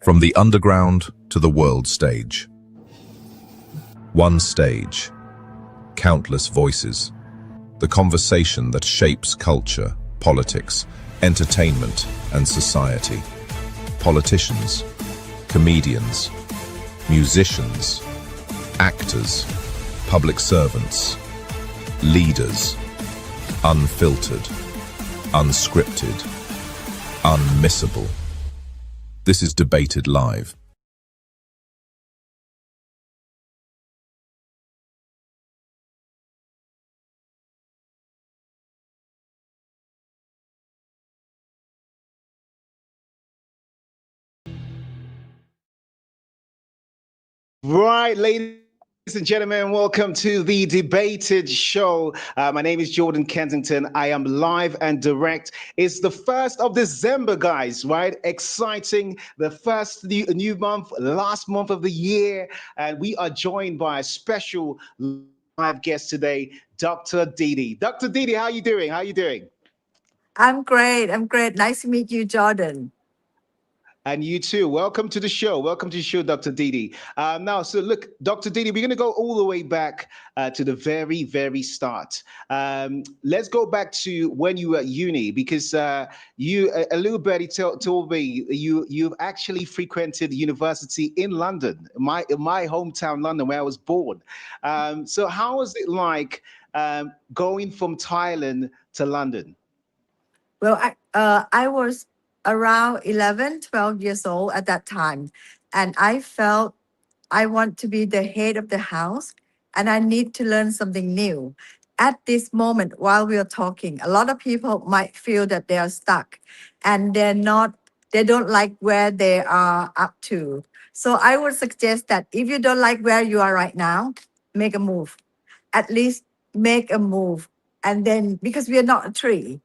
From the underground to the world stage. One stage, countless voices. The conversation that shapes culture, politics, entertainment, and society. Politicians, comedians, musicians, actors, public servants, leaders, unfiltered, unscripted, unmissable. This is Debated Live. Right, ladies and gentlemen, welcome to the Debated Show. My name is Jordan Kensington. I am live and direct. It's the 1st of December, guys, right? Exciting. The first new month, last month of the year. And we are joined by a special live guest today, Dr. Ddnard. Dr. Ddnard, how are you doing? How are you doing? I'm great. Nice to meet you, Jordan. And you too. Welcome to the show. Welcome to the show, Dr. Ddnard. Now, so look, Dr. Ddnard, we're going to go all the way back to the very, very start. Let's go back to when you were at uni, because you, a little birdie told me you've actually frequented university in London, my hometown, London, where I was born. So how was it like going from Thailand to London? Well, I was around 11, 12 years old at that time. And I felt I want to be the head of the house and I need to learn something new. At this moment, while we are talking, a lot of people might feel that they are stuck and they don't like where they are up to. So I would suggest that if you don't like where you are right now, make a move. At least make a move. And then, because we are not a tree.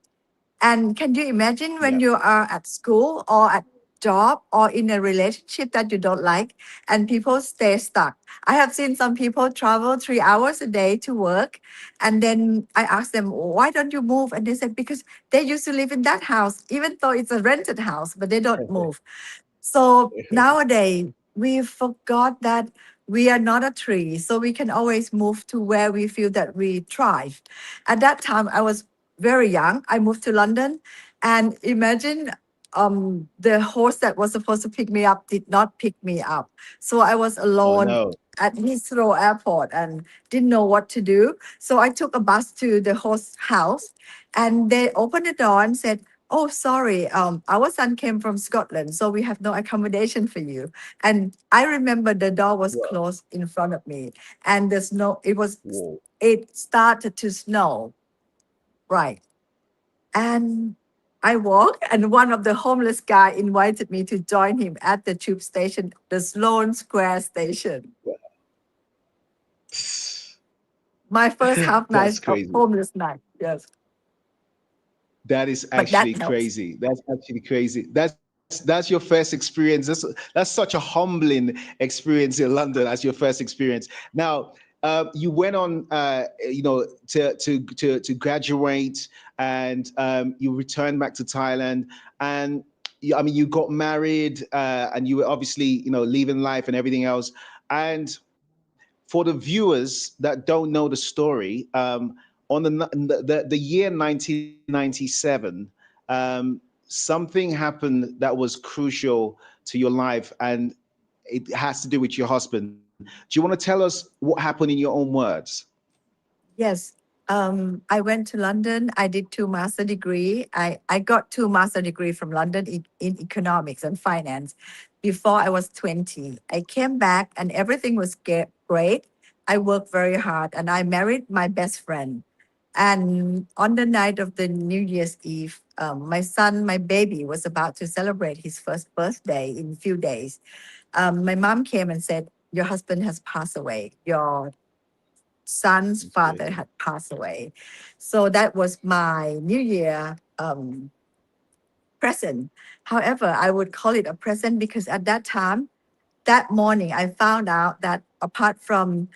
And can you imagine when you are at school or at job or in a relationship that you don't like and people stay stuck? I have seen some people travel 3 hours a day to work. And then I asked them, why don't you move? And they said, because they used to live in that house, even though it's a rented house, but they don't move. So nowadays, we forgot that we are not a tree, so we can always move to where we feel that we thrive. At that time, I was very young. I moved to London, and imagine the host that was supposed to pick me up did not pick me up. So I was alone at Heathrow Airport and didn't know what to do. So I took a bus to the host's house, and they opened the door and said, "Oh, sorry, our son came from Scotland, so we have no accommodation for you." And I remember the door was closed in front of me, and the snow, it started to snow, right? And I walked, and one of the homeless guy invited me to join him at the tube station, the Sloane Square station. My first half night of homeless night, yes. That is actually crazy. That's actually crazy. That's your first experience. That's such a humbling experience in London as your first experience. Now, you went on, to graduate, and you returned back to Thailand, and you got married, and you were obviously, leaving life and everything else. And for the viewers that don't know the story, on the year 1997, something happened that was crucial to your life, and it has to do with your husband. Do you want to tell us what happened in your own words? Yes. I went to London. I did 2 master degree. I got 2 master degree from London in economics and finance before I was 20. I came back and everything was great. I worked very hard and I married my best friend. And on the night of the New Year's Eve, my baby was about to celebrate his first birthday in a few days. My mom came and said, "Your husband has passed away. Your son's father had passed away." So that was my New Year present. However, I would call it a present because at that time, that morning, I found out that apart from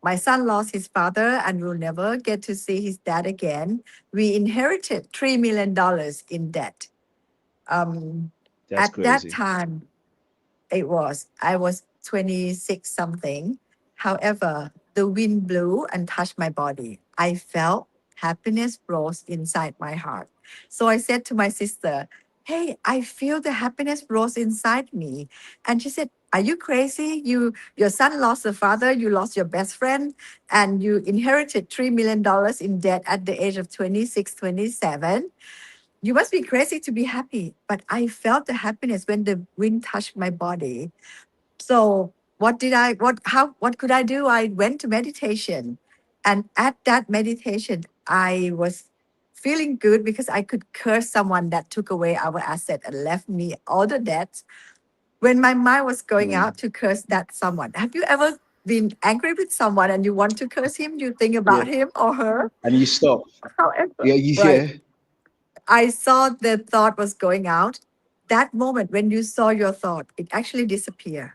my son lost his father and will never get to see his dad again, we inherited $3 million in debt. That's At that crazy. time, It was. I was 26 something. However, the wind blew and touched my body. I felt happiness rose inside my heart. So I said to my sister, "Hey, I feel the happiness rose inside me." And she said, "Are you crazy? Your son lost a father, you lost your best friend, and you inherited $3 million in debt at the age of 26, 27. You must be crazy to be happy." But I felt the happiness when the wind touched my body. So what could I do? I went to meditation. And at that meditation, I was feeling good because I could curse someone that took away our asset and left me all the debts. When my mind was going Mm. out to curse that someone, have you ever been angry with someone and you want to curse him? You think Yeah. about him or her? And you stop. However, Yeah, right. yeah. I saw the thought was going out. That moment when you saw your thought, it actually disappeared.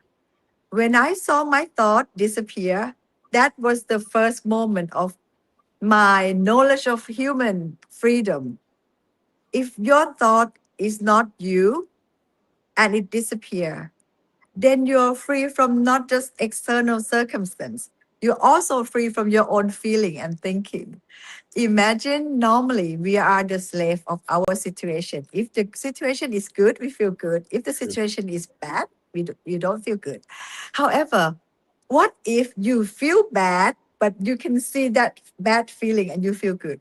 When I saw my thought disappear, that was the first moment of my knowledge of human freedom. If your thought is not you and it disappear, then you're free from not just external circumstance. You're also free from your own feeling and thinking. Imagine normally we are the slave of our situation. If the situation is good, we feel good. If the situation is bad, you don't feel good. However, what if you feel bad, but you can see that bad feeling and you feel good?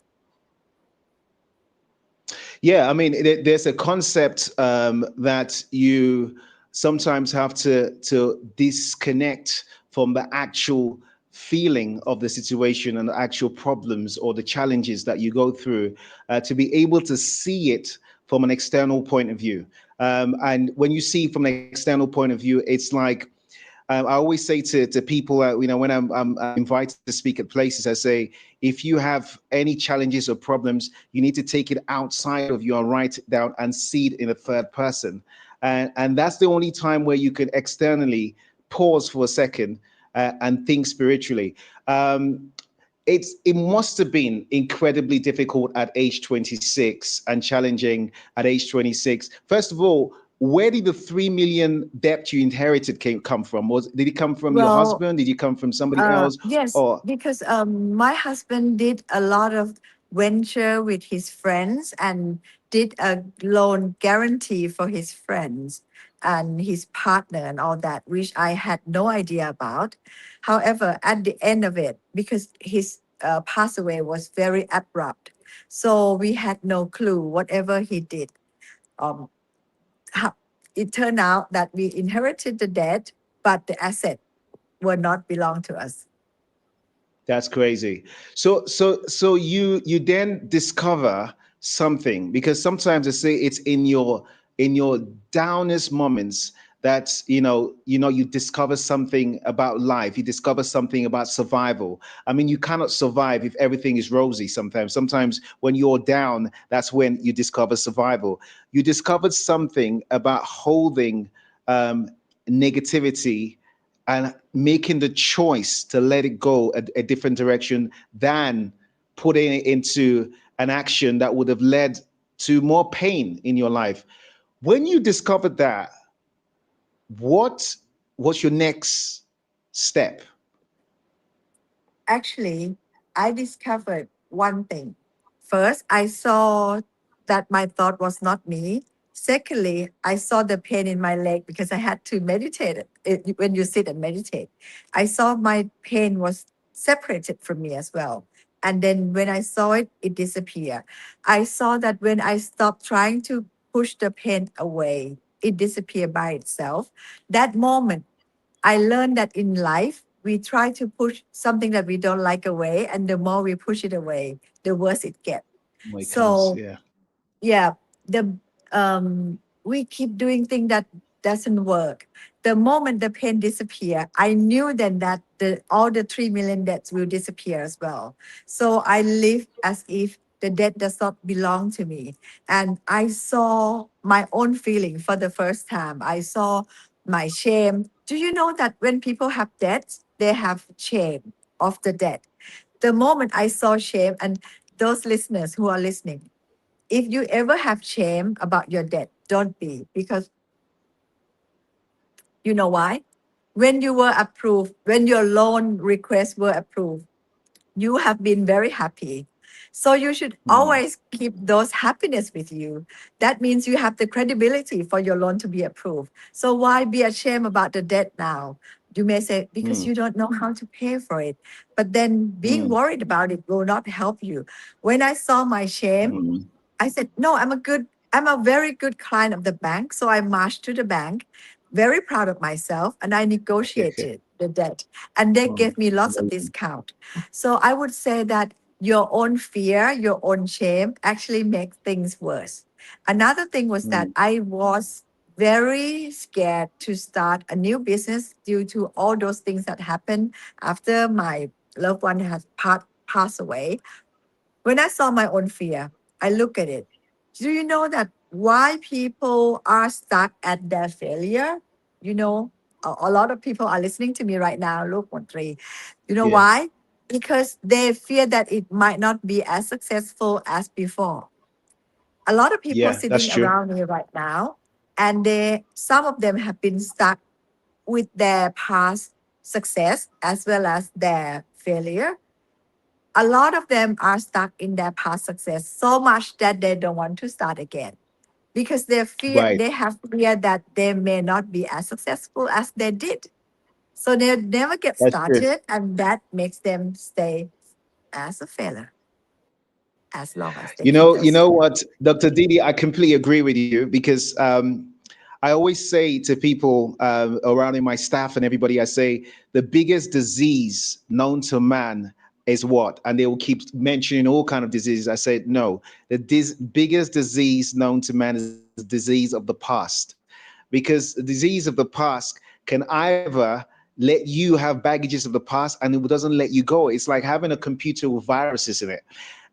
Yeah, I mean, there's a concept that you sometimes have to disconnect from the actual feeling of the situation and the actual problems or the challenges that you go through to be able to see it from an external point of view. And when you see from an external point of view, it's like I always say to people, when I'm invited to speak at places, I say, if you have any challenges or problems, you need to take it outside of you and write it down and see it in a third person. And that's the only time where you can externally pause for a second and think spiritually. It must have been incredibly difficult at age 26 and challenging at age 26. First of all, where did the 3 million debt you inherited come from? Did it come from your Well, husband? Did it come from somebody else? yes, Or because my husband did a lot of venture with his friends and did a loan guarantee for his friends and his partner and all that, which I had no idea about. However, at the end of it, because his pass away was very abrupt, so we had no clue whatever he did. Um, how, it turned out that we inherited the debt, but the asset will not belong to us. that's crazy. So you then discover something, because sometimes they say it's in your downest moments that you discover something about life. You discover something about survival. I mean, you cannot survive if everything is rosy. Sometimes when you're down, that's when you discover survival. You discovered something about holding um, negativity and making the choice to let it go a different direction than putting it into an action that would have led to more pain in your life. When you discovered that, what was your next step? Actually, I discovered one thing. First, I saw that my thought was not me. Secondly, I saw the pain in my leg because I had to meditate when you sit and meditate. I saw my pain was separated from me as well. And then when I saw it, it disappeared. I saw that when I stopped trying to push the pain away, it disappeared by itself. That moment, I learned that in life, we try to push something that we don't like away, and the more we push it away, the worse it gets. Oh, it comes, So yeah. yeah, the we keep doing things that doesn't work. The moment the pain disappear, I knew then that all the 3 million debts will disappear as well. So I live as if the debt does not belong to me. And I saw my own feeling for the first time. I saw my shame. Do you know that when people have debts, they have shame of the debt? The moment I saw shame, and those listeners who are listening, if you ever have shame about your debt, don't be, because You know why? When you were approved, when your loan requests were approved, you have been very happy. So you should Mm, always keep those happiness with you. That means you have the credibility for your loan to be approved. So why be ashamed about the debt now? You may say, because mm, you don't know how to pay for it. But then being mm, worried about it will not help you. When I saw my shame, mm. I said, no, I'm a very good client of the bank. So I marched to the bank, very proud of myself, and I negotiated the debt. And they Mm, gave me lots of amazing. discount. So I would say that your own fear, your own shame actually makes things worse. Another thing was that Mm, I was very scared to start a new business due to all those things that happened after my loved one has passed away. When I saw my own fear, I look at it. Do you know that why people are stuck at their failure? You know, a lot of people are listening to me right now. Look, one three. You know yeah, why? Because they fear that it might not be as successful as before. A lot of people yeah, that's sitting true. around me right now, and some of them have been stuck with their past success as well as their failure. A lot of them are stuck in their past success so much that they don't want to start again because Right. they have fear that they may not be as successful as they did. So they never get That's true. started, and that makes them stay as a failure as long as they keep You those. know what, Dr. Didi, I completely agree with you because I always say to people around in my staff and everybody, I say the biggest disease known to man is what? And they will keep mentioning all kind of diseases. I said, no, the biggest disease known to man is the disease of the past, because the disease of the past can either let you have baggages of the past and it doesn't let you go. It's like having a computer with viruses in it.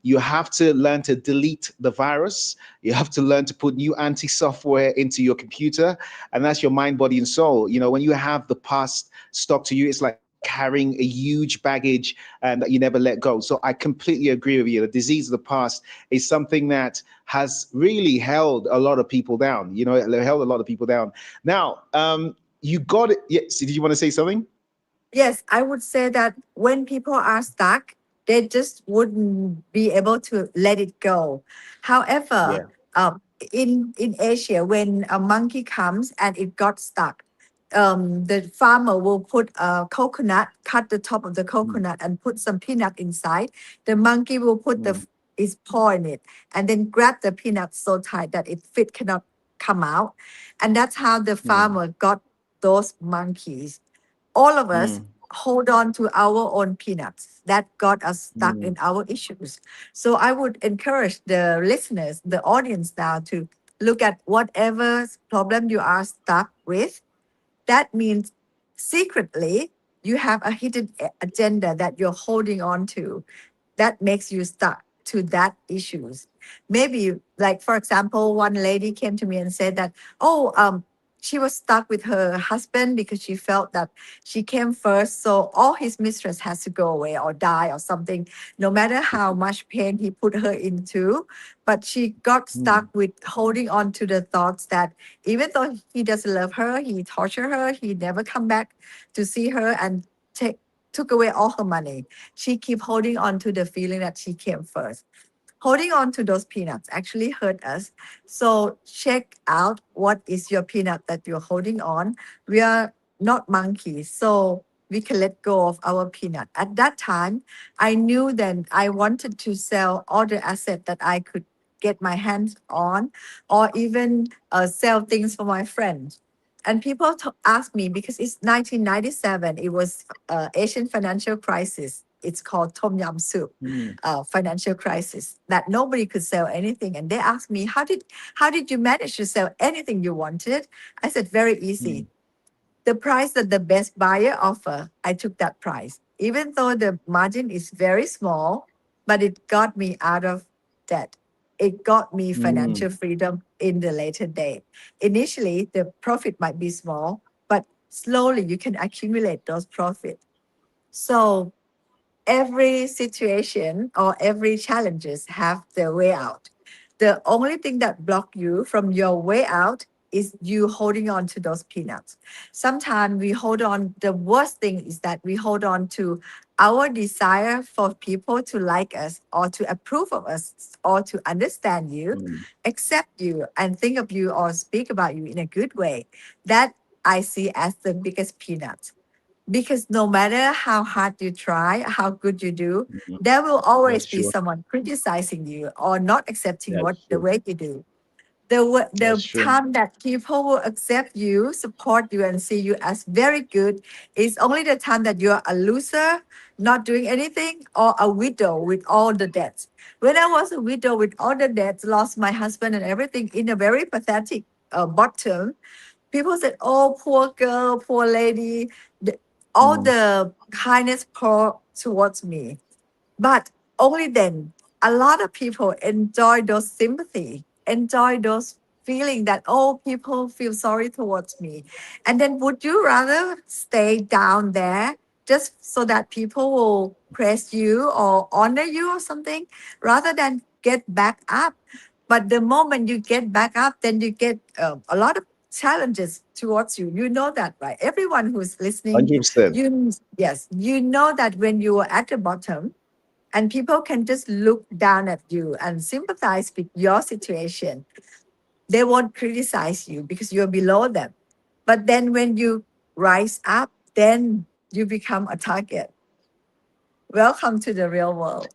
You have to learn to delete the virus. You have to learn to put new anti-software into your computer, and that's your mind, body, and soul. You know, when you have the past stuck to you, it's like carrying a huge baggage that you never let go. So I completely agree with you. The disease of the past is something that has really held a lot of people down. You know, it held a lot of people down. Now, you got it. Yes. Did you want to say something? Yes, I would say that when people are stuck, they just wouldn't be able to let it go. However, Yeah. in Asia, when a monkey comes and it got stuck, the farmer will put a coconut, cut the top of the Mm, coconut, and put some peanut inside. The monkey will put mm, his paw in it and then grab the peanut so tight that it fit cannot come out, and that's how the mm, farmer got those monkeys. All of us mm, hold on to our own peanuts that got us stuck mm, in our issues. So I would encourage the listeners, the audience now to look at whatever problem you are stuck with. That means secretly you have a hidden agenda that you're holding on to that makes you stuck to that issues. Maybe, like for example, one lady came to me and said that, oh, she was stuck with her husband because she felt that she came first, so all his mistress has to go away or die or something, no matter how much pain he put her into. But she got mm, stuck with holding on to the thoughts that even though he doesn't love her, he tortured her, he never come back to see her and took away all her money. She keep holding on to the feeling that she came first. Holding on to those peanuts actually hurt us. So check out what is your peanut that you're holding on. We are not monkeys, so we can let go of our peanut. At that time, I knew then I wanted to sell all the asset that I could get my hands on, or even sell things for my friends. And people ask me because it's 1997. It was Asian financial crisis. It's called Tom Yam Soup mm, financial crisis that nobody could sell anything. And they asked me, how did you manage to sell anything you wanted? I said, very easy. mm, The price that the best buyer offer, I took that price. Even though the margin is very small, but it got me out of debt. It got me mm. financial freedom in the later day. Initially, the profit might be small, but slowly you can accumulate those profits. So every situation or every challenges have their way out. The only thing that block you from your way out is you holding on to those peanuts. Sometimes we hold on, the worst thing is that we hold on to our desire for people to like us or to approve of us or to understand you, Mm. accept you, and think of you or speak about you in a good way. That I see as the biggest peanut. Because no matter how hard you try, how good you do, Mhm. there will always That's be true. someone criticizing you or not accepting what That's the true. way you do. The That's true. time that people will accept you, support you, and see you as very good is only the time that you're a loser, not doing anything, or a widow with all the debts. When I was a widow with all the debts, lost my husband and everything in a very pathetic bottom, people said, "Oh, poor girl, poor lady." The- all Mm. the kindness pour towards me. But only then, a lot of people enjoy those sympathy, enjoy those feeling that, oh, people feel sorry towards me. And then would you rather stay down there just so that people will praise you or honor you or something rather than get back up? But the moment you get back up, then you get a lot of challenges towards you. You know that, right? Everyone who's listening, 100%. yes, you know that when you are at the bottom, and people can just look down at you and sympathize with your situation. They won't criticize you because you're below them. But then when you rise up, then you become a target. Welcome to the real world.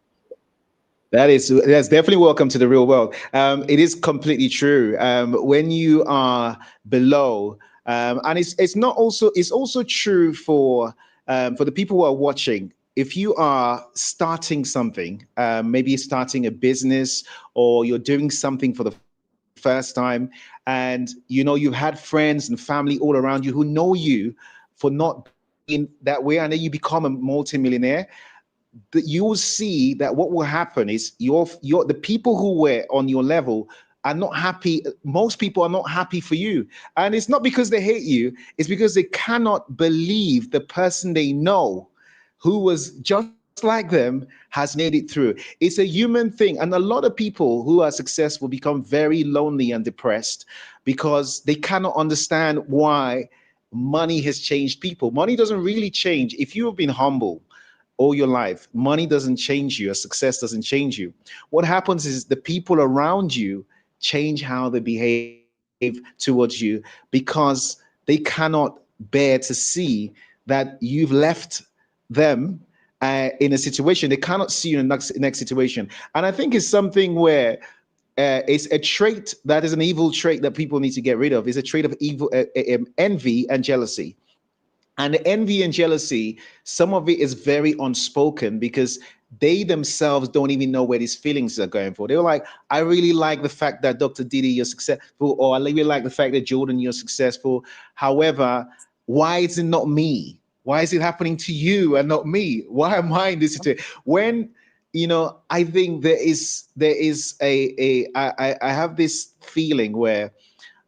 That's definitely welcome to the real world. It is completely true. When you are below, and it's also true for the people who are watching. If you are starting something, maybe starting a business or you're doing something for the first time, and you've had friends and family all around you who know you for not being that way, and then you become a multimillionaire, that you will see that what will happen is your the people who were on your level are not happy. Most people are not happy for you, and it's not because they hate you, it's because they cannot believe the person they know who was just like them has made it through. It's a human thing, and a lot of people who are successful become very lonely and depressed because they cannot understand why money has changed people. Money doesn't really change. If you have been humble all your life, money doesn't change you, a success doesn't change you. What happens is the people around you change how they behave towards you because they cannot bear to see that you've left them in a situation. They cannot see you in the next situation. And I think it's something where it's a trait that is an evil trait that people need to get rid of. It's a trait of evil, envy and jealousy. And the envy and jealousy, some of it is very unspoken because they themselves don't even know where these feelings are going for. They're like, I really like the fact that Dr. Didi, you're successful, or I really like the fact that Jordan, you're successful. However, why is it not me? Why is it happening to you and not me? Why am I in this situation? When I think there is I have this feeling where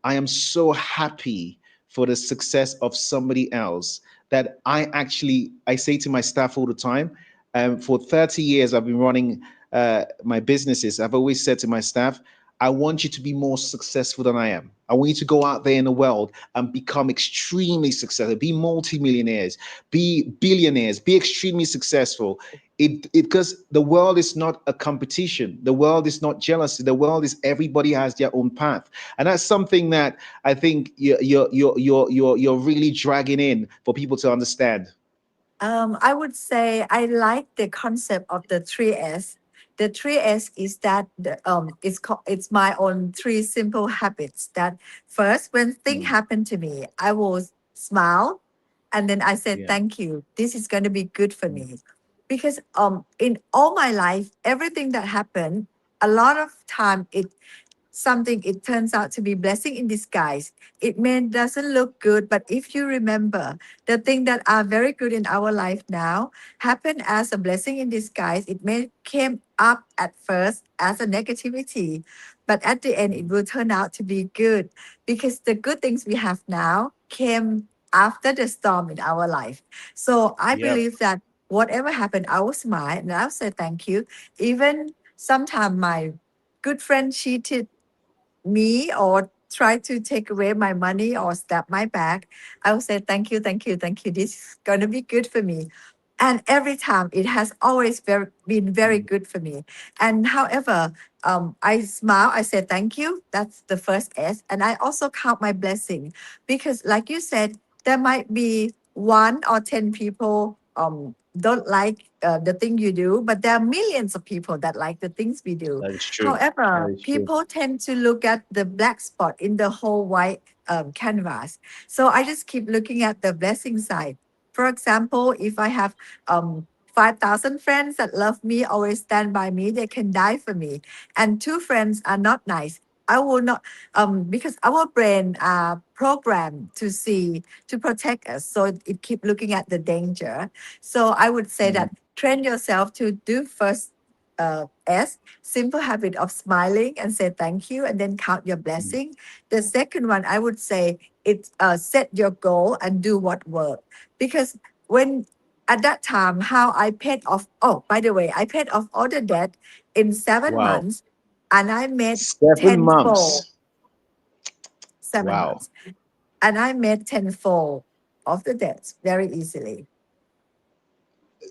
I am so happy for the success of somebody else that I say to my staff all the time. For 30 years, I've been running my businesses. I've always said to my staff, I want you to be more successful than I am. I want you to go out there in the world and become extremely successful, be multimillionaires, be billionaires, be extremely successful. It because the world is not a competition. The world is not jealousy. The world is everybody has their own path, and that's something that I think you're really dragging in for people to understand. I would say I like the concept of the 3S. The 3S is that it's my own three simple habits. That first, when things Mm, happen to me, I will smile, and then I said yeah. thank you. This is going to be good for Mm, me, because in all my life, everything that happened, a lot of time it turns out to be blessing in disguise. It may doesn't look good, but if you remember the things that are very good in our life now happen as a blessing in disguise. It may came up at first as a negativity, but at the end it will turn out to be good, because the good things we have now came after the storm in our life. So I yep. believe that whatever happened, I will smile and I'll say thank you. Even sometimes my good friend cheated me or try to take away my money or stab my back, I will say, thank you, thank you, thank you. This is going to be good for me. And every time it has always been very good for me. And however, I smile, I say thank you. That's the first S. And I also count my blessing because, like you said, there might be 1 or 10 people don't like the thing you do, but there are millions of people that like the things we do. That is true. That However, is true. people tend to look at the black spot in the whole white canvas. So I just keep looking at the blessing side. For example, if I have 5,000 friends that love me, always stand by me, they can die for me, and 2 friends are not nice, I will not, because our brain are programmed to see, to protect us. So it keep looking at the danger. So I would say Mhm. that train yourself to do first S, simple habit of smiling and say thank you and then count your blessing. The second one, I would say it's set your goal and do what work. Because when at that time, how I paid off, oh, by the way, I paid off all the debt in seven Wow. months and I made 7 tenfold, months. 7 Wow. months, and I made tenfold of the debts very easily.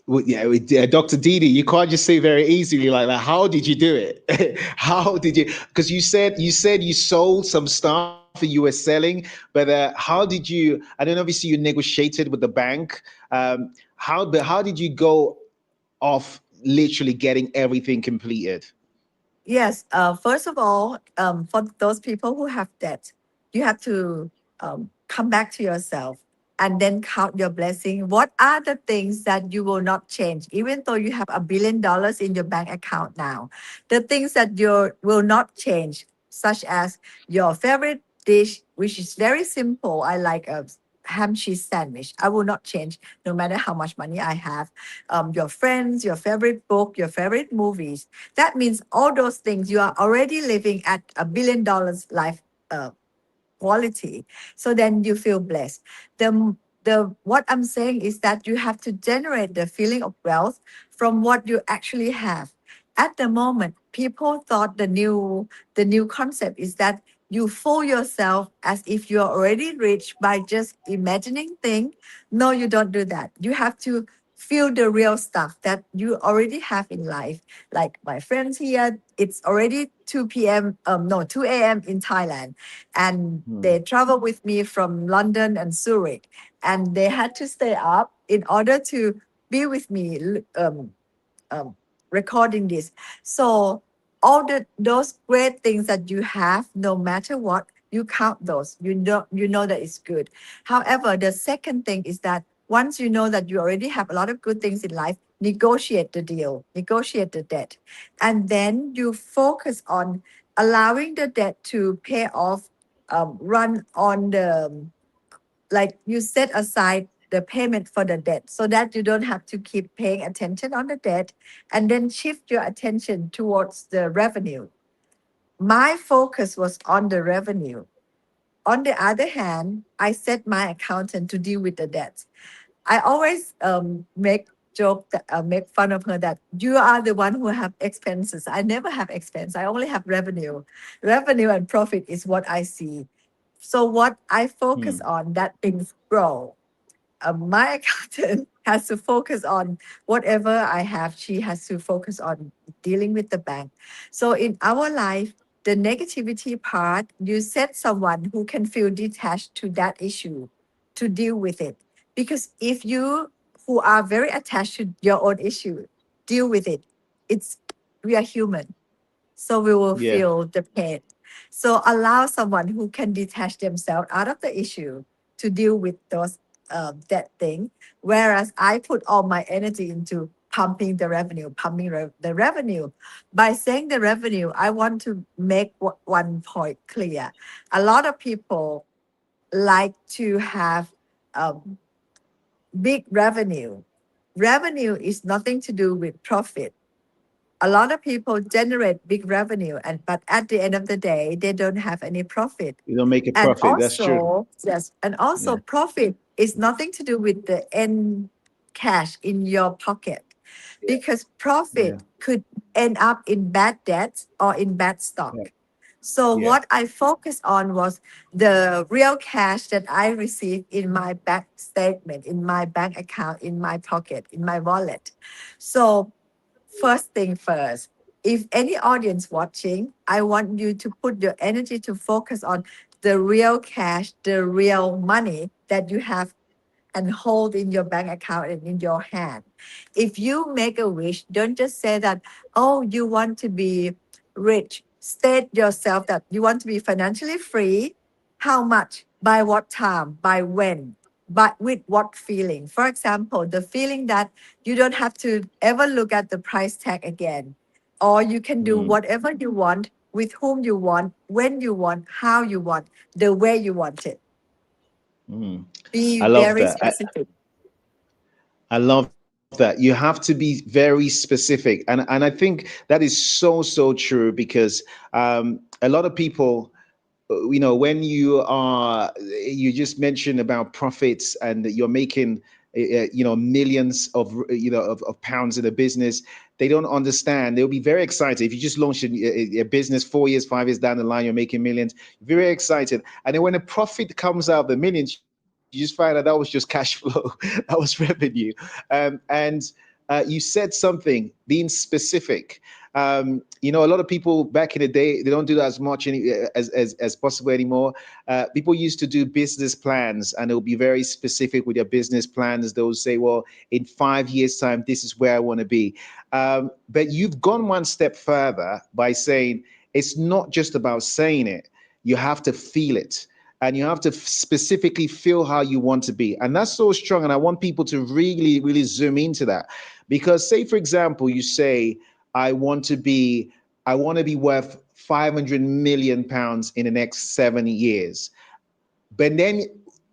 Well, yeah, Dr. Didi, you can't just say very easily like that. How did you do it? How did you? Because you said you sold some stuff and you were selling, but how did you? I don't know. Obviously, you negotiated with the bank. How did you go off literally getting everything completed? Yes. First of all, for those people who have debt, you have to come back to yourself and then count your blessing. What are the things that you will not change, even though you have $1 billion in your bank account now? The things that you will not change, such as your favorite dish, which is very simple. I like a ham cheese sandwich. I will not change no matter how much money I have. Your friends, your favorite book, your favorite movies, that means all those things you are already living at $1 billion life uh, quality. So then you feel blessed. The what I'm saying is that you have to generate the feeling of wealth from what you actually have. At the moment, people thought the new concept is that you fool yourself as if you're already rich by just imagining things. No, you don't do that. You have to feel the real stuff that you already have in life. Like my friends here, it's already 2 p.m. No, 2 a.m. in Thailand, and Hmm. they traveled with me from London and Zurich, and they had to stay up in order to be with me um, recording this. So all those great things that you have, no matter what, you count those. You know that it's good. However, the second thing is that once you know that you already have a lot of good things in life, negotiate the deal, negotiate the debt, and then you focus on allowing the debt to pay off. Run on the, like you set aside the payment for the debt so that you don't have to keep paying attention on the debt, and then shift your attention towards the revenue. My focus was on the revenue. On the other hand, I set my accountant to deal with the debts. I always make fun of her that you are the one who have expenses. I never have expense. I only have revenue. Revenue and profit is what I see. So what I focus Hmm. on, that things grow. My accountant has to focus on whatever I have. She has to focus on dealing with the bank. So in our life, the negativity part, you set someone who can feel detached to that issue to deal with it. Because if you who are very attached to your own issue deal with it, it's we are human, so we will Yeah. feel the pain. So allow someone who can detach themselves out of the issue to deal with those that thing. Whereas I put all my energy into pumping the revenue, the revenue. By saying the revenue, I want to make one point clear. A lot of people like to have um, big revenue. Revenue is nothing to do with profit. A lot of people generate big revenue, and but at the end of the day they don't have any profit. You don't make a And profit. That's true. also, yes, and also Yeah. profit is nothing to do with the end cash in your pocket, Yeah. because Yeah. profit could end up in bad debts or in bad Yeah. stock. So Yeah. what I focused on was the real cash that I received in my bank statement, in my bank account, in my pocket, in my wallet. So first thing first, if any audience watching, I want you to put your energy to focus on the real cash, the real money that you have and hold in your bank account and in your hand. If you make a wish, don't just say that, oh, you want to be rich. State yourself that you want to be financially free. How much? By what time? By when? But with what feeling? For example, the feeling that you don't have to ever look at the price tag again, or you can do Mm, whatever you want, with whom you want, when you want, how you want, the way you want it. mm. Be I love very that. specific. I love that. You have to be very specific. And I think that is so, so true because a lot of people, when you just mentioned about profits and that you're making, millions of pounds in a business, they don't understand. They'll be very excited. If you just launched a business 4 years, 5 years down the line, you're making millions, very excited. And then when a profit comes out of the millions, you just find out that was just cash flow, that was revenue. And you said something, being specific. A lot of people back in the day, they don't do that as much as possible anymore. People used to do business plans, and they'll be very specific with their business plans. They'll say, well, in 5 years' time, this is where I want to be. But you've gone one step further by saying it's not just about saying it, you have to feel it. And you have to specifically feel how you want to be. And that's so strong. And I want people to really, really zoom into that. Because say, for example, you say, I want to be worth 500 million pounds in the next 7 years. But then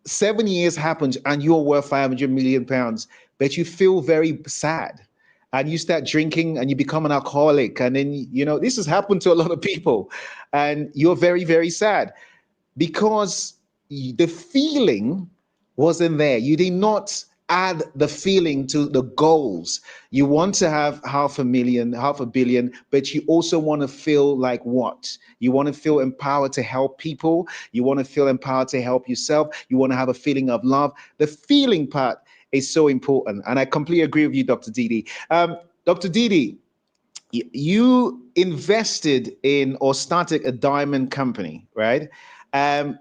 7 years happens and you're worth 500 million pounds, but you feel very sad. And you start drinking and you become an alcoholic. And then, this has happened to a lot of people. And you're very, very sad because the feeling wasn't there. You did not add the feeling to the goals. You want to have 500,000, 500,000,000, but you also want to feel like what? You want to feel empowered to help people. You want to feel empowered to help yourself. You want to have a feeling of love. The feeling part is so important. And I completely agree with you, Dr. Didi. Dr. Didi, you invested in or started a diamond company, right? Um,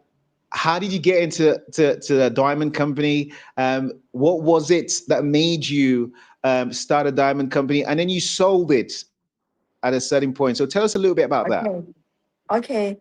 how did you get into the diamond company? What was it that made you start a diamond company, and then you sold it at a certain point? So tell us a little bit about that. Okay. Okay.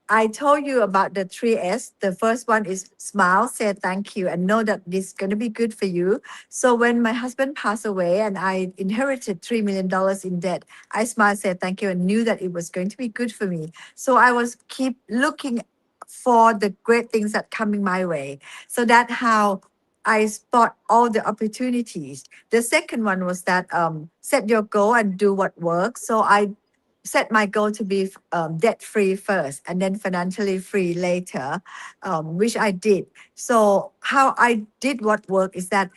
I told you about the 3S. The first one is smile, say thank you, and know that this is going to be good for you. So when my husband passed away and I inherited $3 million in debt, I smiled, said thank you, and knew that it was going to be good for me. So I was keep looking for the great things that coming my way. So that's how I spot all the opportunities. The second one was that set your goal and do what works. So I set my goal to be debt free first and then financially free later, which I did. So how I did what work is that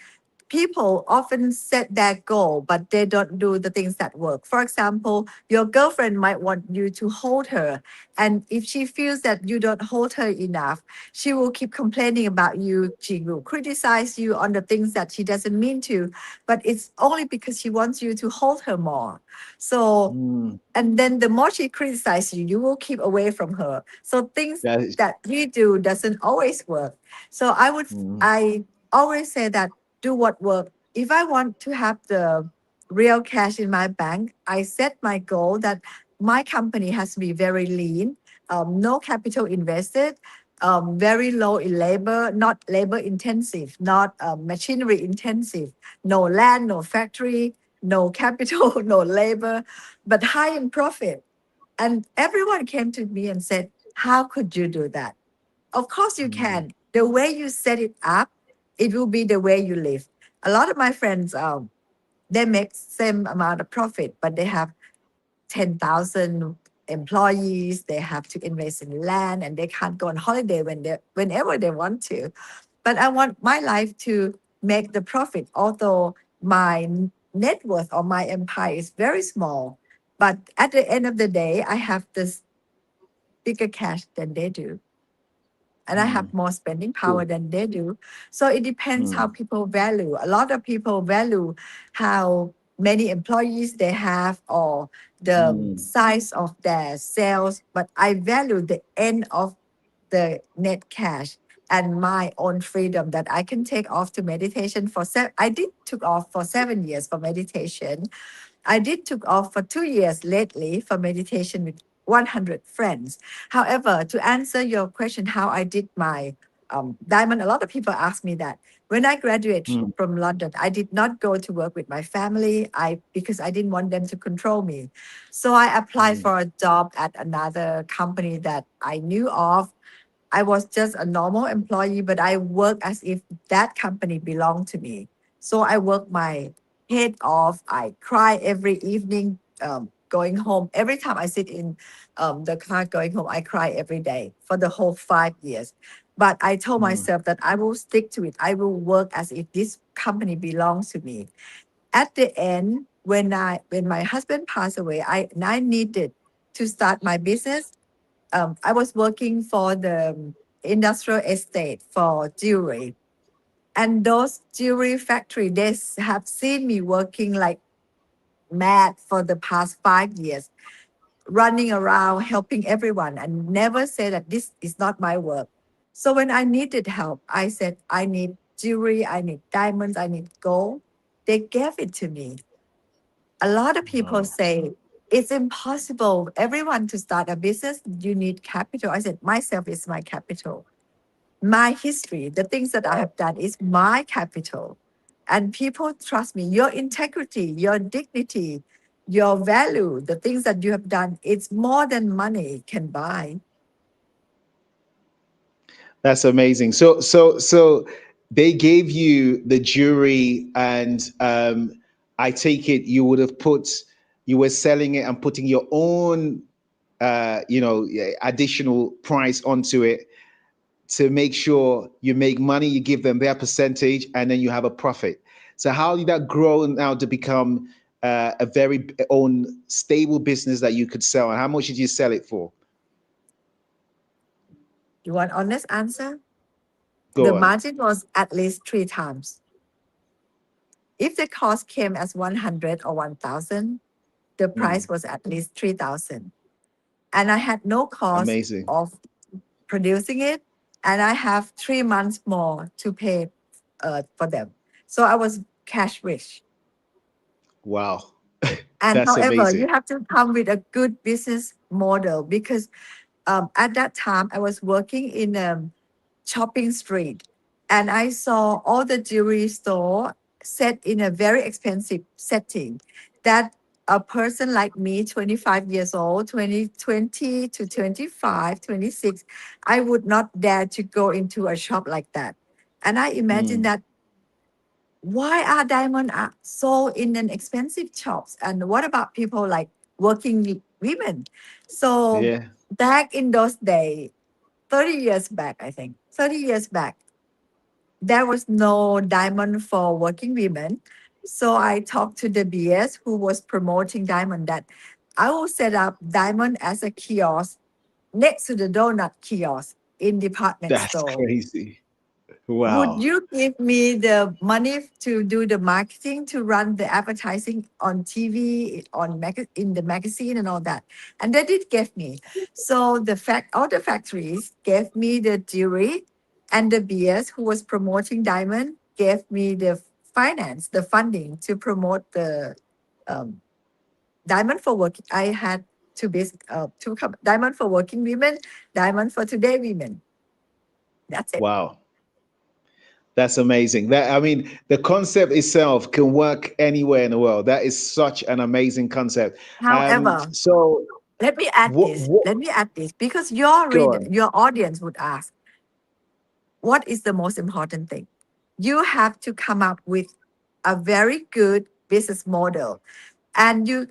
people often set their goal, but they don't do the things that work. For example, your girlfriend might want you to hold her. And if she feels that you don't hold her enough, she will keep complaining about you. She will criticize you on the things that she doesn't mean to, but it's only because she wants you to hold her more. So, Mm, and then the more she criticizes you, you will keep away from her. So things that is, that we do doesn't always work. So mm, I always say that do what work. If I want to have the real cash in my bank, I set my goal that my company has to be very lean, no capital invested, very low in labor, not labor intensive, not machinery intensive, no land, no factory, no capital, no labor, but high in profit. And everyone came to me and said, how could you do that? Of course you mm, can. The way you set it up, it will be the way you live. A lot of my friends, they make same amount of profit, but they have 10,000 employees. They have to invest in land, and they can't go on holiday whenever they want to. But I want my life to make the profit, although my net worth or my empire is very small. But at the end of the day, I have this bigger cash than they do. And I have more spending power True. than they do. So it depends how Mm, people value. A lot of people value how many employees they have or the mm, size of their sales, but I value the end of the net cash and my own freedom that I can take off to meditation for I did took off for 7 years for meditation. I did took off for 2 years lately for meditation with 100 friends. However, to answer your question, how I did my diamond, a lot of people ask me that. When I graduated mm, from London, I did not go to work with my family because I didn't want them to control me. So I applied mm, for a job at another company that I knew of. I was just a normal employee, but I worked as if that company belonged to me. So I worked my head off. I cry every evening going home. Every time I sit in the car going home, I cry every day for the whole 5 years. But I told mm, myself that I will stick to it. I will work as if this company belongs to me. At the end, when my husband passed away, I needed to start my business. I was working for the industrial estate for jewelry. And those jewelry factory, have seen me working like mad for the past 5 years, running around helping everyone and never say that this is not my work. So when I needed help, I said, I need jewelry, I need diamonds, I need gold. They gave it to me. A lot of people wow. say it's impossible. Everyone to start a business, you need capital. I said, myself is my capital. My history, the things that I have done is my capital. And people trust me. Your integrity, your dignity, your value, the things that you have done, it's more than money can buy. That's amazing. So they gave you the jury, and I take it you were selling it and putting your own, additional price onto it to make sure you make money. You give them their percentage, and then you have a profit. So how did that grow now to become a very own stable business that you could sell? And how much did you sell it for? You want honest answer? The Go on. margin was at least 3 times. If the cost came as 100 or 1,000, the Mm, price was at least 3,000. And I had no cost amazing. of producing it, and I have 3 months more to pay for them. So I was cash rich. Wow. And That's however, you amazing. have to come with a good business model because at that time I was working in a shopping street, and I saw all the jewelry store set in a very expensive setting that a person like me, 25 years old, 20 to 25, 26, I would not dare to go into a shop like that. And I imagine Mm, that why are diamonds are sold in an expensive shops? And what about people like working women? So yeah. back in those days, 30 years back, I think, 30 years back, there was no diamond for working women. So I talked to the BS who was promoting diamond that I will set up diamond as a kiosk next to the donut kiosk in department That's store. crazy. Would Wow. you give me the money to do the marketing, to run the advertising on TV, in the magazine and all that? And they did give me. So all the factories gave me the jewelry, and the BS who was promoting diamond gave me the finance, the funding to promote the um, diamond for working. I had diamond for working women, diamond for today women. That's it. Wow. That's amazing. That, I mean, the concept itself can work anywhere in the world. That is such an amazing concept. However, So let me add this. what Let me add this because go on. your audience would ask, what is the most important thing? You have to come up with a very good business model, and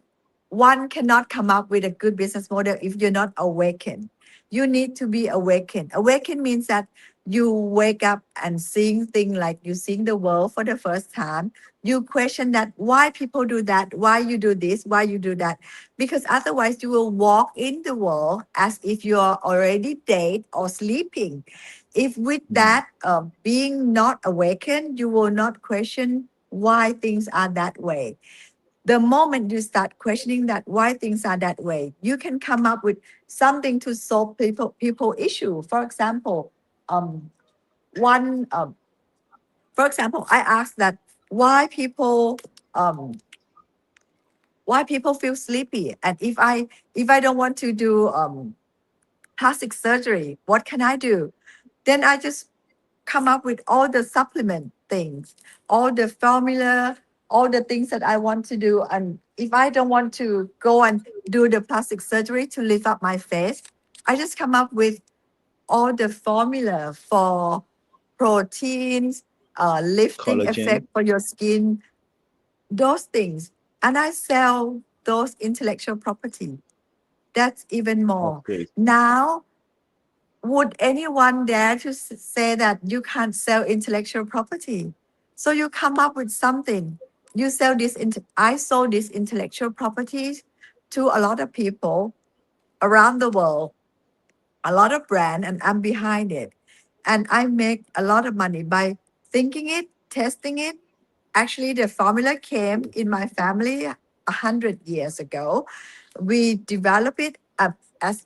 one cannot come up with a good business model if you're not awakened. You need to be awakened. Awakened means that you wake up and seeing things like you seeing the world for the first time. You question that why people do that, why you do this, why you do that. Because otherwise you will walk in the world as if you are already dead or sleeping. If with that being not awakened, you will not question why things are that way. The moment you start questioning that why things are that way, you can come up with something to solve people issue. For example, one for example, I asked that why people um, why people feel sleepy, and if I don't want to do plastic surgery, what can I do? Then I just come up with all the supplement things, all the formula, all the things that I want to do. And if I don't want to go and do the plastic surgery to lift up my face, I just come up with all the formula for proteins, lifting Collagen. effect for your skin, those things. And I sell those intellectual property. That's even That's more. great. Now, would anyone dare to say that you can't sell intellectual property? So you come up with something. You sell this. I sold these intellectual properties to a lot of people around the world, a lot of brand, and I'm behind it. And I make a lot of money by thinking it, testing it. Actually, the formula came in my family 100 years ago. We developed it as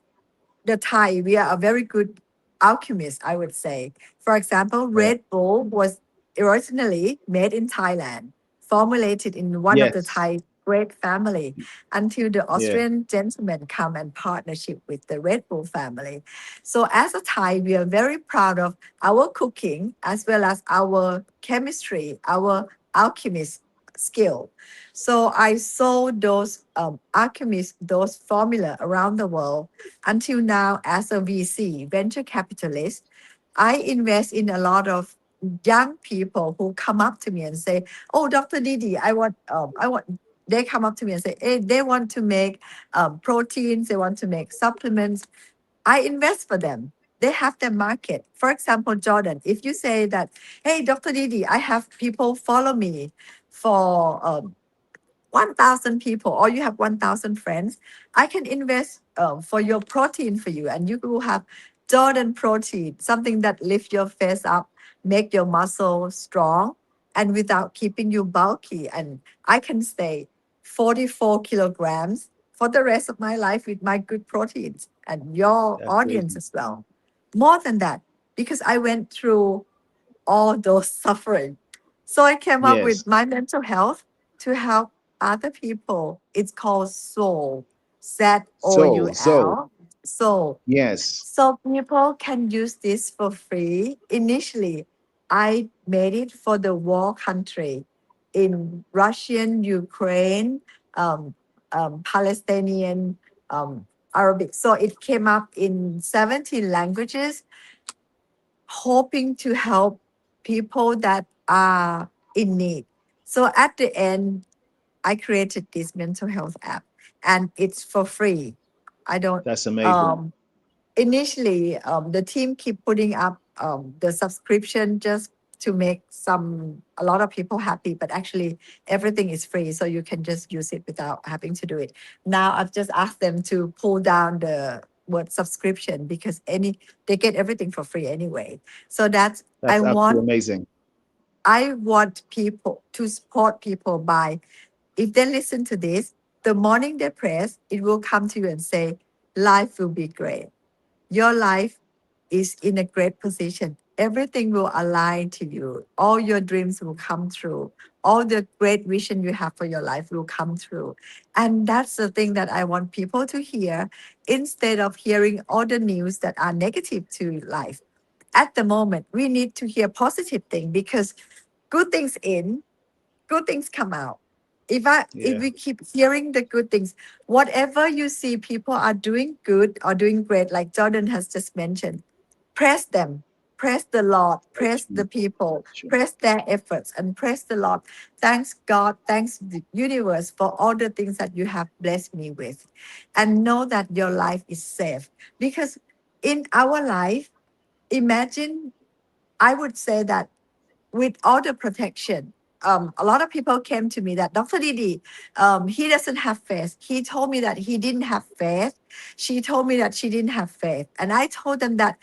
the Thai. We are a very good alchemist, I would say. For example, Yeah. Red Bull was originally made in Thailand, formulated in one of the Yes. Thai great family, until the Yeah. Austrian gentleman come and partnership with the Red Bull family. So as a Thai, we are very proud of our cooking as well as our chemistry, our alchemist skill. So I sold those alchemists, those formula around the world. Until now, as a VC, venture capitalist, I invest in a lot of young people who come up to me and say, "Oh, Dr. Didi, I want." They come up to me and say, "Hey, they want to make proteins, they want to make supplements." I invest for them. They have their market. For example, Jordan, if you say that, "Hey, Dr. Didi, I have people follow me for 1,000 people, or you have 1,000 friends, I can invest for your protein for you, and you will have Jordan protein, something that lift your face up, make your muscle strong, and without keeping you bulky. And I can stay 44 kilograms for the rest of my life with my good proteins, and your That's audience crazy. as well. More than that, because I went through all those suffering. So I came up Yes. with my mental health to help other people. It's called Soul, So, Soul. So, yes. so people can use this for free. Initially, I made it for the war country in Russian, Ukraine, um, Palestinian, Arabic. So it came up in 17 languages, hoping to help people that are in need. So at the end, I created this mental health app, and it's for free. I don't, That's amazing. um, initially, the team keep putting up the subscription just to make a lot of people happy, but actually everything is free. So you can just use it without having to do it. Now I've just asked them to pull down the word subscription, because they get everything for free anyway. So that's, That's absolutely amazing. I want people to support people by, if they listen to this, the morning they press, it will come to you and say, life will be great. Your life is in a great position. Everything will align to you. All your dreams will come true. All the great vision you have for your life will come true. And that's the thing that I want people to hear, instead of hearing all the news that are negative to life. At the moment, we need to hear positive things, because good things in, good things come out. If Yeah. we keep hearing the good things, whatever you see people are doing good or doing great, like Jordan has just mentioned, press them, press the Lord, That's press true. the people, That's true. press their efforts, and press the Lord. Thanks God, thanks the universe for all the things that you have blessed me with. And know that your life is safe. Because in our life, imagine I would say that with all the protection, a lot of people came to me that Dr. Didi, he doesn't have faith. He told me that he didn't have faith. She told me that she didn't have faith. And I told them that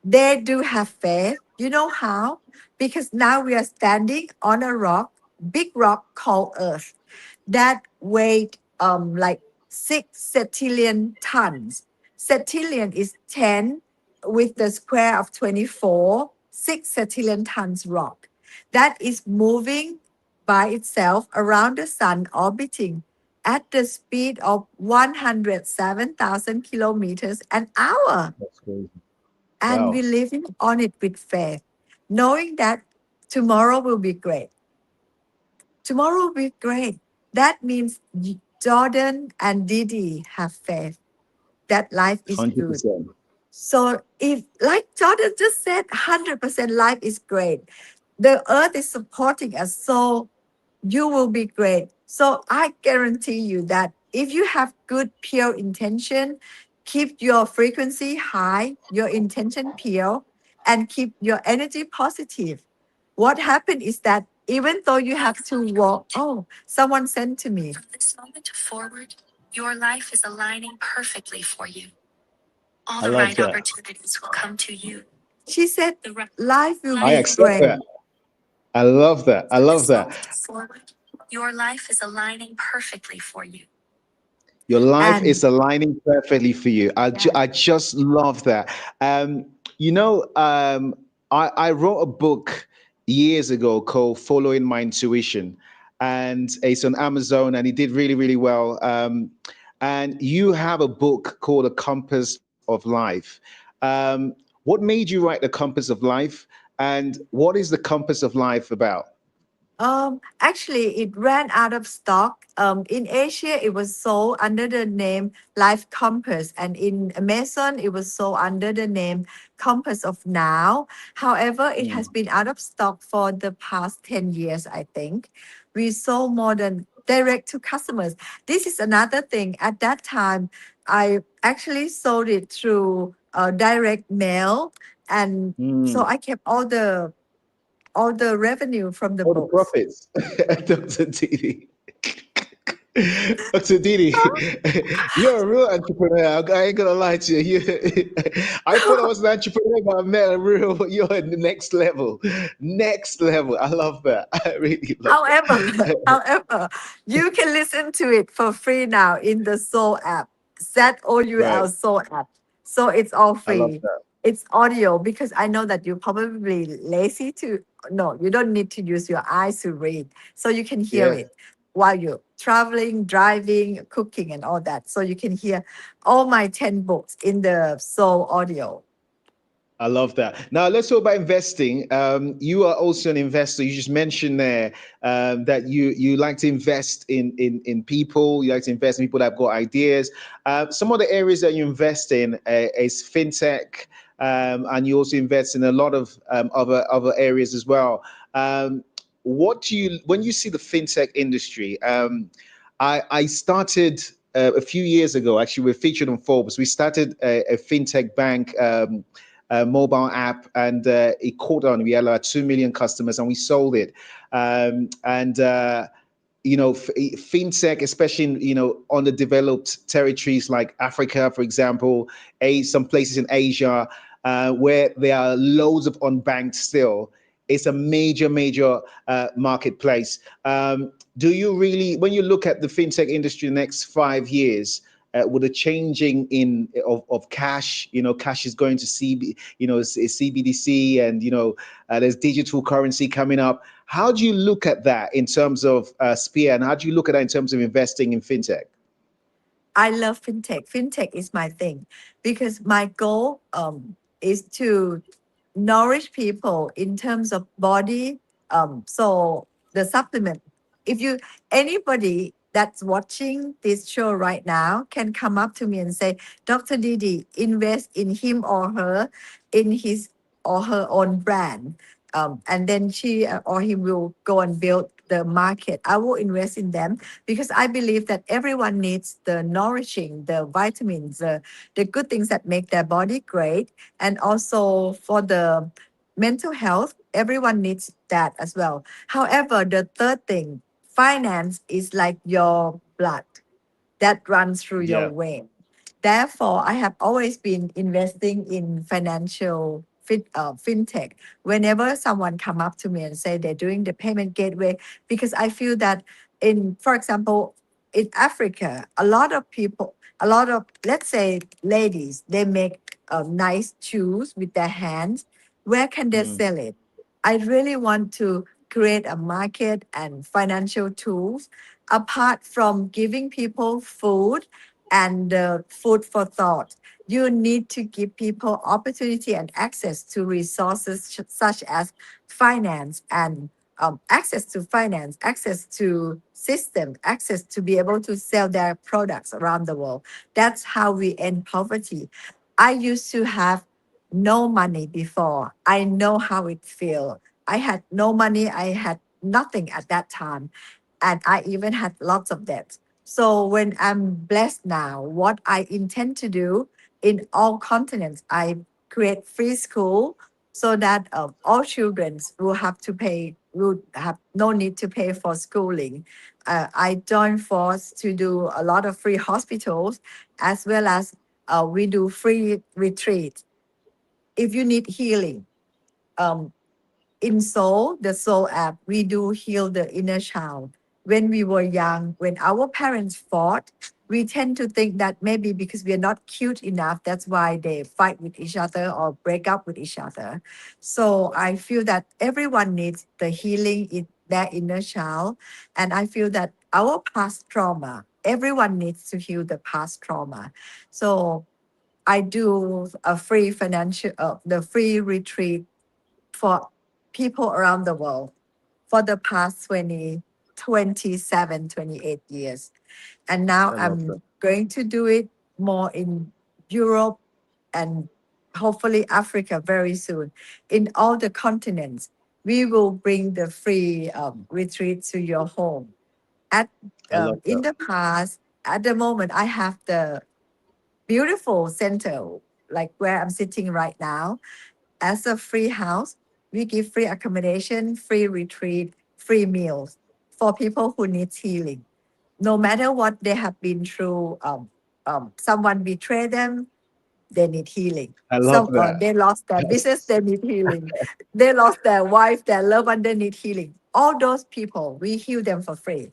they do have faith. You know how? Because now we are standing on a rock, big rock called Earth, that weighed like 6 septillion tons. Septillion is 10 with the square of 24, 6 septillion tons rock. That is moving by itself around the sun, orbiting at the speed of 107,000 kilometers an hour. That's crazy. And we Wow. living on it with faith, knowing that tomorrow will be great. Tomorrow will be great. That means Jordan and Didi have faith that life is good. 100%. So if, like Jordan just said, 100% life is great. The earth is supporting us, so you will be great. So I guarantee you that if you have good, pure intention, keep your frequency high, your intention pure, and keep your energy positive. What happened is that even though you have to walk, oh, someone sent to me. From this moment forward, your life is aligning perfectly for you. All I the love right that. opportunities will come to you. She said, The right life will I be accept great. that. I love that. I from love this that. moment forward, your life is aligning perfectly for you. Your life And is aligning perfectly for you. yeah, I just love that. You know, I wrote a book years ago called Following My Intuition, and it's on Amazon, and it did really, really well. And you have a book called A Compass of Life. What made you write The Compass of Life, and what is The Compass of Life about? actually, it ran out of stock. In Asia, it was sold under the name Life Compass, and in Amazon, it was sold under the name Compass of Now. However, it has been out of stock for the past 10 years, I think. We sold more than direct to customers. This is another thing. At that time, I actually sold it through direct mail, and so Mm. I kept all the revenue from the Oh, the books. profits, Dr. Didi. Dr. Didi, you're a real entrepreneur. I ain't gonna lie to you. I thought I was an entrepreneur, but I met a real. You're at the next level. Next level. I love that. I really love However, that. however, you can listen to it for free now in the Soul app, Right. ZOUL Soul app. So it's all I love free. that. It's audio because I know that you're probably lazy to, no, you don't need to use your eyes to read. So you can hear Yeah. it while you're traveling, driving, cooking, and all that. So you can hear all my 10 books in the Soul audio. I love that. Now let's talk about investing. You are also an investor. You just mentioned there that you like to invest in people. You like to invest in people that have got ideas. Some of the areas that you invest in is fintech, and you also invest in a lot of other areas as well. What do you when you see the fintech industry? I started. A few years ago, actually, we're featured on Forbes. We started a fintech bank mobile app, and it caught on. We had like 2 million customers, and we sold it. And you know, fintech, especially in, you know, underdeveloped territories like Africa, for example, some places in Asia where there are loads of unbanked still. It's a major marketplace. Do you really, when you look at the fintech industry in the next 5 years, with the changing in of cash, you know, cash is going to CBDC, and you know, there's digital currency coming up. How do you look at that in terms of Spear, and how do you look at that in terms of investing in fintech? I love fintech. Fintech is my thing because my goal is to nourish people in terms of body. So the supplement, if you anybody that's watching this show right now can come up to me and say, Dr. Didi, invest in him or her, in his or her own brand. And then she or he will go and build the market. I will invest in them because I believe that everyone needs the nourishing, the vitamins, the good things that make their body great. And also for the mental health, everyone needs that as well. However, the third thing, finance is like your blood that runs through your Yeah. vein. Therefore, I have always been investing in fintech. Whenever someone come up to me and say they're doing the payment gateway, because I feel that for example, in Africa, a lot of, let's say, ladies, they make nice shoes with their hands. Where can they Mm. sell it? I really want to create a market and financial tools apart from giving people food and food for thought. You need to give people opportunity and access to resources such as finance and access to system, access to be able to sell their products around the world. That's how we end poverty. I used to have no money before. I know how it feels. I had no money. I had nothing at that time. And I even had lots of debt. So when I'm blessed now, what I intend to do in all continents, I create free school so that all children will have no need to pay for schooling. I join force to do a lot of free hospitals, as well as we do free retreat. If you need healing, um, in Soul, the Soul app, we do heal the inner child. When we were young, when our parents fought, we tend to think that maybe because we are not cute enough, that's why they fight with each other or break up with each other. So I feel that everyone needs the healing in their inner child. And I feel that our past trauma, everyone needs to heal the past trauma. So I do a free the free retreat for people around the world for the past 28 years. And now I love that. I'm going to do it more in Europe and hopefully Africa very soon. In all the continents, we will bring the free retreat to your home. At I love In that. the past, at the moment, I have the beautiful center, like where I'm sitting right now, as a free house. We give free accommodation, free retreat, free meals for people who need healing. No matter what they have been through, someone betrayed them, they need healing. I love Some that. they lost their business, That's, they need healing. They lost their wife, their loved one, they need healing. All those people, we heal them for free.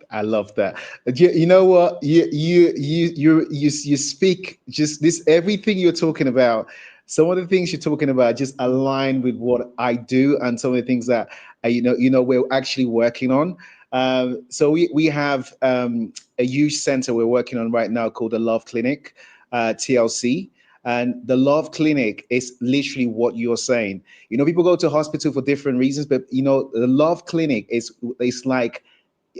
I love that. You know what? You speak just this everything you're talking about. Some of the things you're talking about just align with what I do, and some of the things that we're actually working on. So we have a huge center we're working on right now called the Love Clinic, TLC. And the Love Clinic is literally what you're saying. People go to hospital for different reasons, but the Love Clinic is like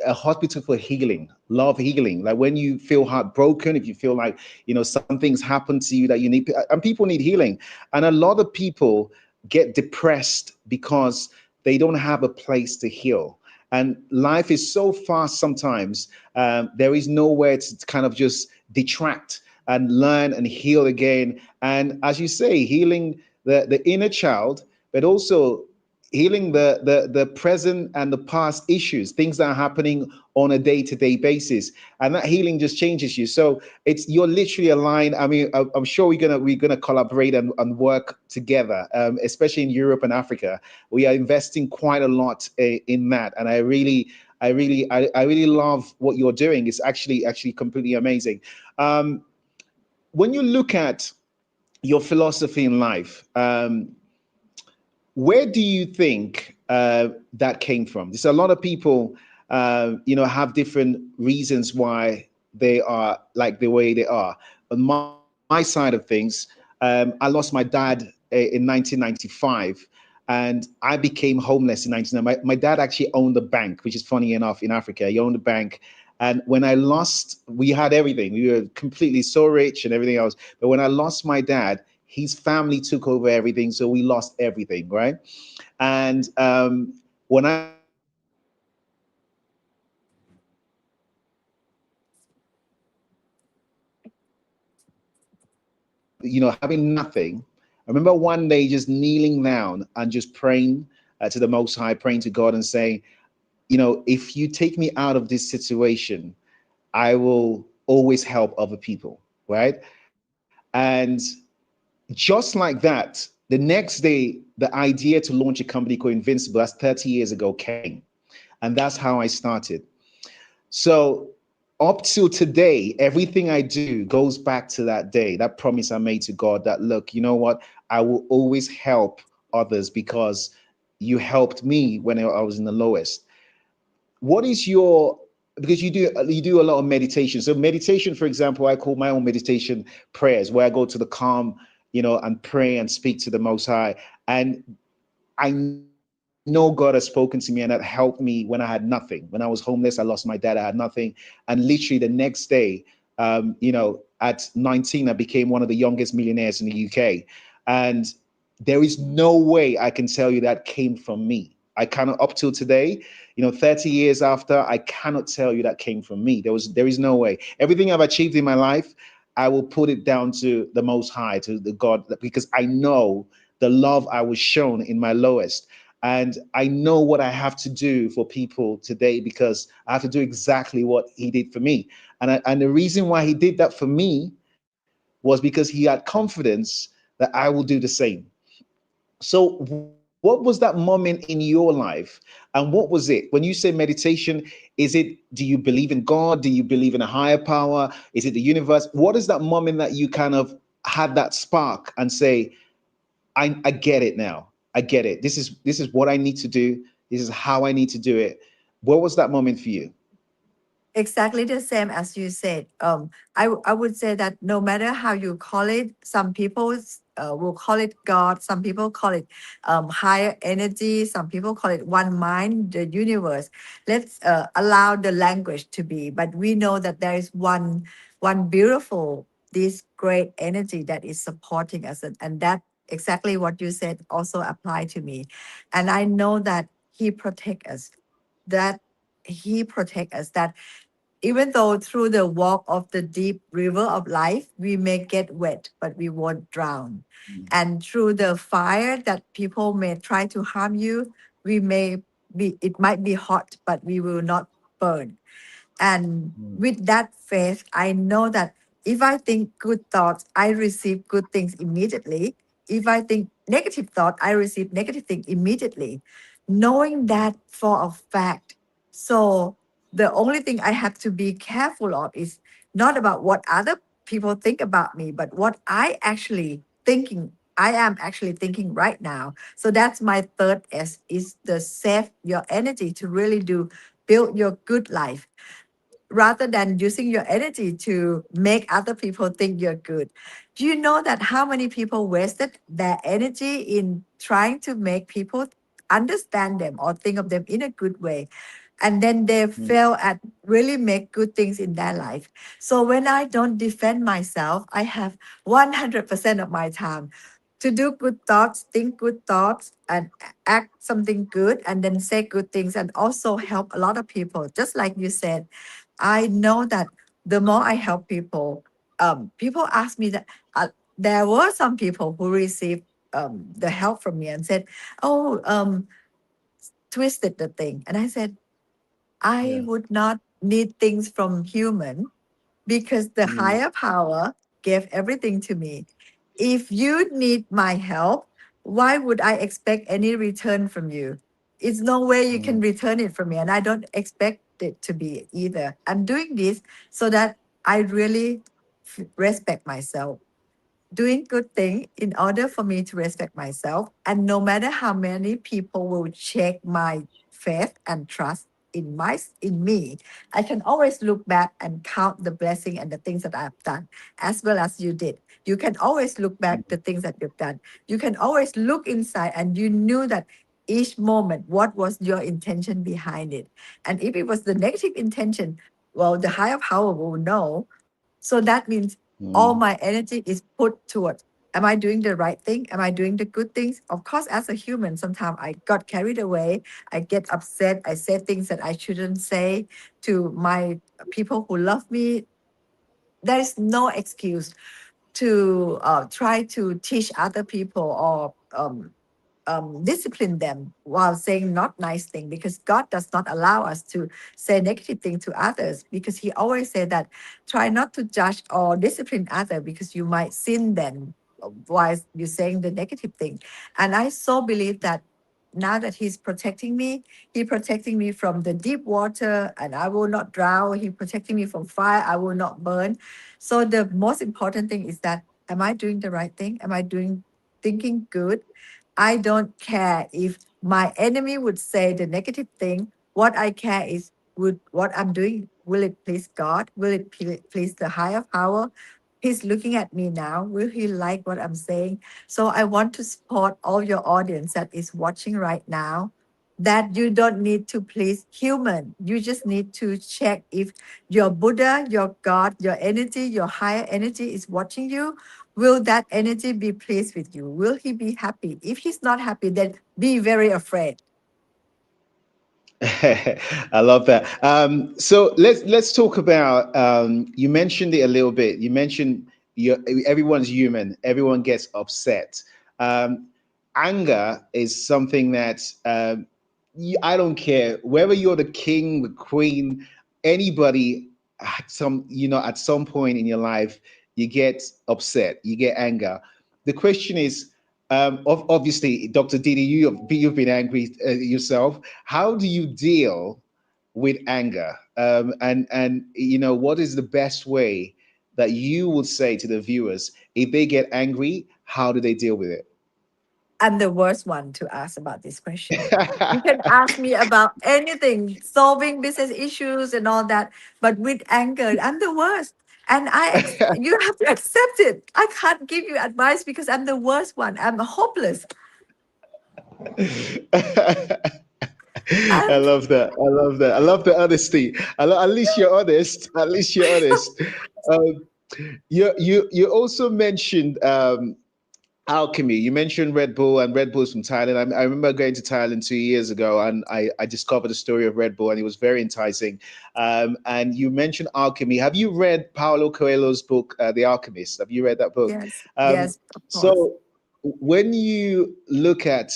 a hospital for healing, love healing. Like when you feel heartbroken, if you feel like something's happened to you that you need, and people need healing. And a lot of people get depressed because they don't have a place to heal. And life is so fast sometimes. There is nowhere to kind of just detract and learn and heal again. And as you say, healing the inner child, but also healing the present and the past issues, things that are happening on a day-to-day basis, and that healing just changes you. So you're literally aligned. I mean, I'm sure we're gonna collaborate and work together, especially in Europe and Africa. We are investing quite a lot in that, and I really love what you're doing. It's actually completely amazing. When you look at your philosophy in life, where do you think that came from? There's a lot of people, have different reasons why they are like the way they are. On my side of things, I lost my dad in 1995, and I became homeless in 1999. My dad actually owned a bank, which is funny enough in Africa. He owned a bank. And when I lost, we had everything. We were completely so rich and everything else. But when I lost my dad, his family took over everything, so we lost everything, right? And when I having nothing, I remember one day just kneeling down and just praying to the Most High, praying to God and saying, if you take me out of this situation, I will always help other people, right? And just like that, the next day, the idea to launch a company called Invincible, that's 30 years ago, came. And that's how I started. So up till today, everything I do goes back to that day, that promise I made to God that, look, you know what? I will always help others because you helped me when I was in the lowest. What is your, because you do a lot of meditation. So meditation, for example, I call my own meditation prayers, where I go to the calm, and pray and speak to the Most High. And I know God has spoken to me and that helped me when I had nothing. When I was homeless, I lost my dad, I had nothing. And literally the next day, at 19, I became one of the youngest millionaires in the UK. And there is no way I can tell you that came from me. I cannot, up till today, 30 years after, I cannot tell you that came from me. There is no way. Everything I've achieved in my life, I will put it down to the Most High, to the God, because I know the love I was shown in my lowest. And I know what I have to do for people today because I have to do exactly what he did for me. And the reason why he did that for me was because he had confidence that I will do the same. So what was that moment in your life? And what was it? When you say meditation, do you believe in God? Do you believe in a higher power? Is it the universe? What is that moment that you kind of had that spark and say, I get it now. I get it. This is what I need to do. This is how I need to do it. What was that moment for you? Exactly the same as you said. I would say that no matter how you call it, some people will call it God, some people call it higher energy, some people call it one mind, the universe. Let's allow the language to be, but we know that there is one beautiful, this great energy that is supporting us, and that exactly what you said also apply to me, and I know that He protect us, that He protect us, that even though through the walk of the deep river of life, we may get wet, but we won't drown. And through the fire that people may try to harm you, it might be hot, but we will not burn. And with that faith, I know that if I think good thoughts, I receive good things immediately. If I think negative thought, I receive negative things immediately. Knowing that for a fact. So the only thing I have to be careful of is not about what other people think about me, but what I am actually thinking right now. So that's my third S, is the save your energy to really build your good life, rather than using your energy to make other people think you're good. Do you know that how many people wasted their energy in trying to make people understand them or think of them in a good way? And then they fail at really make good things in their life. So when I don't defend myself, I have 100% of my time to do good thoughts, think good thoughts, and act something good, and then say good things, and also help a lot of people. Just like you said, I know that the more I help people, people ask me that there were some people who received the help from me and said, "Oh, twisted the thing," and I said, I would not need things from human because the higher power gave everything to me. If you need my help, why would I expect any return from you? It's no way you can return it from me, and I don't expect it to be either. I'm doing this so that I really respect myself, doing good thing in order for me to respect myself. And no matter how many people will check my faith and trust in me, I can always look back and count the blessing and the things that I've done, as well as you did. You can always look back the things that you've done. You can always look inside, and you knew that each moment, what was your intention behind it? And if it was the negative intention, well, the higher power will know. So that means all my energy is put towards, am I doing the right thing? Am I doing the good things? Of course, as a human, sometimes I got carried away. I get upset. I say things that I shouldn't say to my people who love me. There is no excuse. to try to teach other people or discipline them while saying not nice thing, because God does not allow us to say negative thing to others, because he always said that try not to judge or discipline other because you might sin them while you're saying the negative thing. And I so believe that now that he's protecting me, he protecting me from the deep water and I will not drown. He protecting me from fire, I will not burn. So the most important thing is that, am I doing the right thing? Am I doing thinking good? I don't care if my enemy would say the negative thing. What I care is, would what I'm doing, will it please God? Will it please the higher power? He's looking at me now. Will he like what I'm saying? So I want to support all your audience that is watching right now, that you don't need to please human. You just need to check if your Buddha, your God, your energy, your higher energy is watching you. Will that energy be pleased with you? Will he be happy? If he's not happy, then be very afraid. I love that. So let's talk about. You mentioned it a little bit. You mentioned everyone's human. Everyone gets upset. Um, Anger is something that I don't care whether you're the king, the queen, anybody. At some point in your life, you get upset. You get anger. The question is, obviously, Dr. Didi, you've been angry yourself. How do you deal with anger? And what is the best way that you would say to the viewers if they get angry? How do they deal with it? I'm the worst one to ask about this question. You can ask me about anything, solving business issues and all that, but with anger, I'm the worst. And you have to accept it. I can't give you advice because I'm the worst one. I'm hopeless. I I'm love that. I love that. I love the honesty. At least you're honest. At least you're honest. Um, you also mentioned alchemy. You mentioned Red Bull, and Red Bull's from Thailand. I remember going to Thailand 2 years ago, and I discovered the story of Red Bull, and it was very enticing. And you mentioned alchemy. Have you read Paulo Coelho's book, The Alchemist? Have you read that book? yes, Um, yes, of course. so when you look at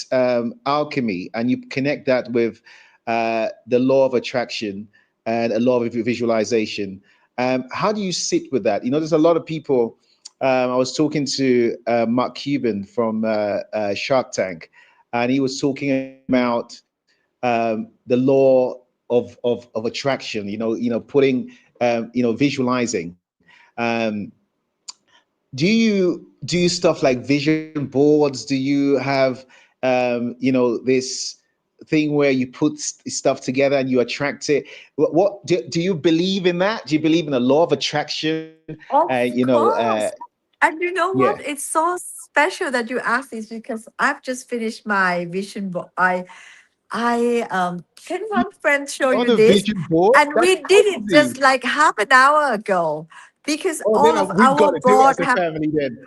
alchemy and you connect that with the law of attraction and a law of visualization, how do you sit with that? There's a lot of people. I was talking to Mark Cuban from Shark Tank, and he was talking about the law of attraction. Putting, visualizing. Um, do you stuff like vision boards? Do you have this thing where you put stuff together and you attract it? What do you believe in that? Do you believe in the law of attraction? Of You know, course. And you know yeah. what? It's so special that you asked this because I've just finished my vision board. I can one friend show On you a this? vision board? And That's we did it crazy. just like half an hour ago because Oh, all of we've got our to do it board as a have family then.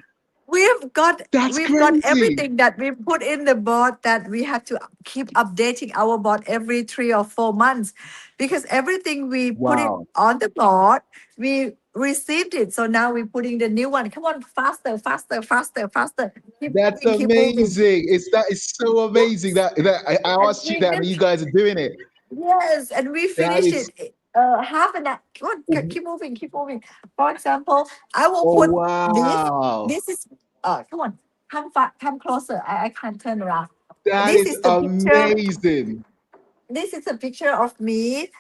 That's we've got crazy. everything that we put in the board that we have to keep updating our board every 3 or 4 months because everything we put it Wow. on the board, we received it. So now we're putting the new one. Come on, faster, faster, faster, faster. Keep That's moving, keep moving. amazing. That is so amazing that I And asked you we that and did you guys are doing it. Yes, and we That finish is it half an hour. Come on, keep moving, keep moving. For example, I will oh put this. wow. This is come on, come closer. I can't turn around. That This is is the picture. amazing. This is a picture of me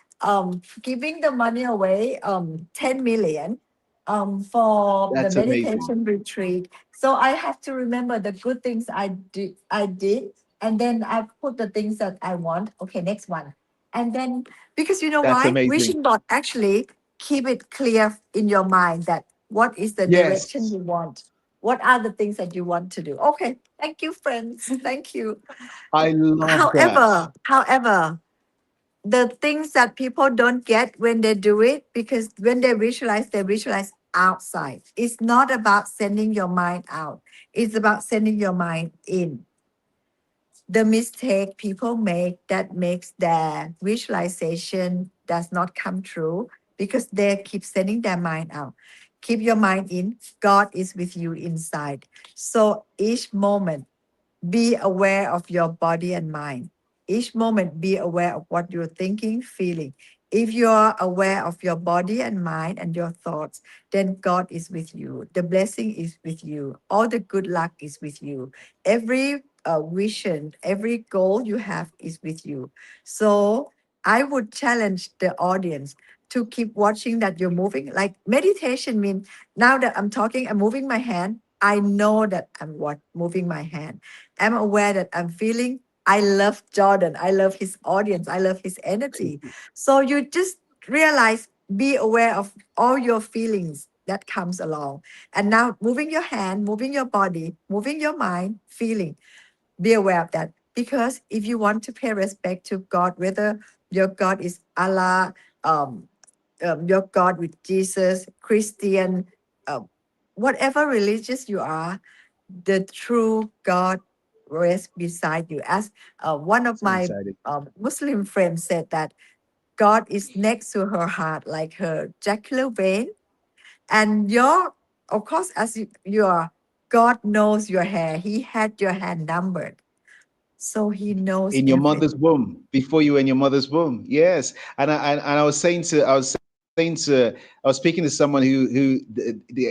giving the money away 10 million for the That's amazing. meditation retreat. So I have to remember the good things I did, and then I put the things that I want. Okay, next one. And then because you know That's why? amazing. Vision board actually keep it clear in your mind that what is the direction Yes. you want. What are the things that you want to do? Okay, thank you, friends. Thank you. I love that. However, the things that people don't get when they do it, because when they visualize outside. It's not about sending your mind out. It's about sending your mind in. The mistake people make that makes their visualization does not come true because they keep sending their mind out. keep your mind in. God is with you inside. So each moment, be aware of your body and mind. Each moment, be aware of what you're thinking, feeling. If you are aware of your body and mind and your thoughts, then God is with you. The blessing is with you. All the good luck is with you. Every vision, every goal you have is with you. So I would challenge the audience to keep watching that you're moving. Like meditation means now that I'm talking, I'm moving my hand. I know that I'm moving my hand. I'm aware that I'm feeling. I love Jordan. I love his audience. I love his energy. So you just realize, be aware of all your feelings that comes along. And now moving your hand, moving your body, moving your mind, feeling. Be aware of that. Because if you want to pay respect to God, whether your God is Allah, your God with Jesus, Christian, whatever religious you are, the true God rests beside you. As one of So my excited. Muslim friends said that God is next to her heart, like her jugular vein. And your, of course, as you are, God knows your hair. He had your hand numbered. So he knows In your everything. mother's womb, before you were in your mother's womb. Yes. And I was saying to, I was speaking to someone who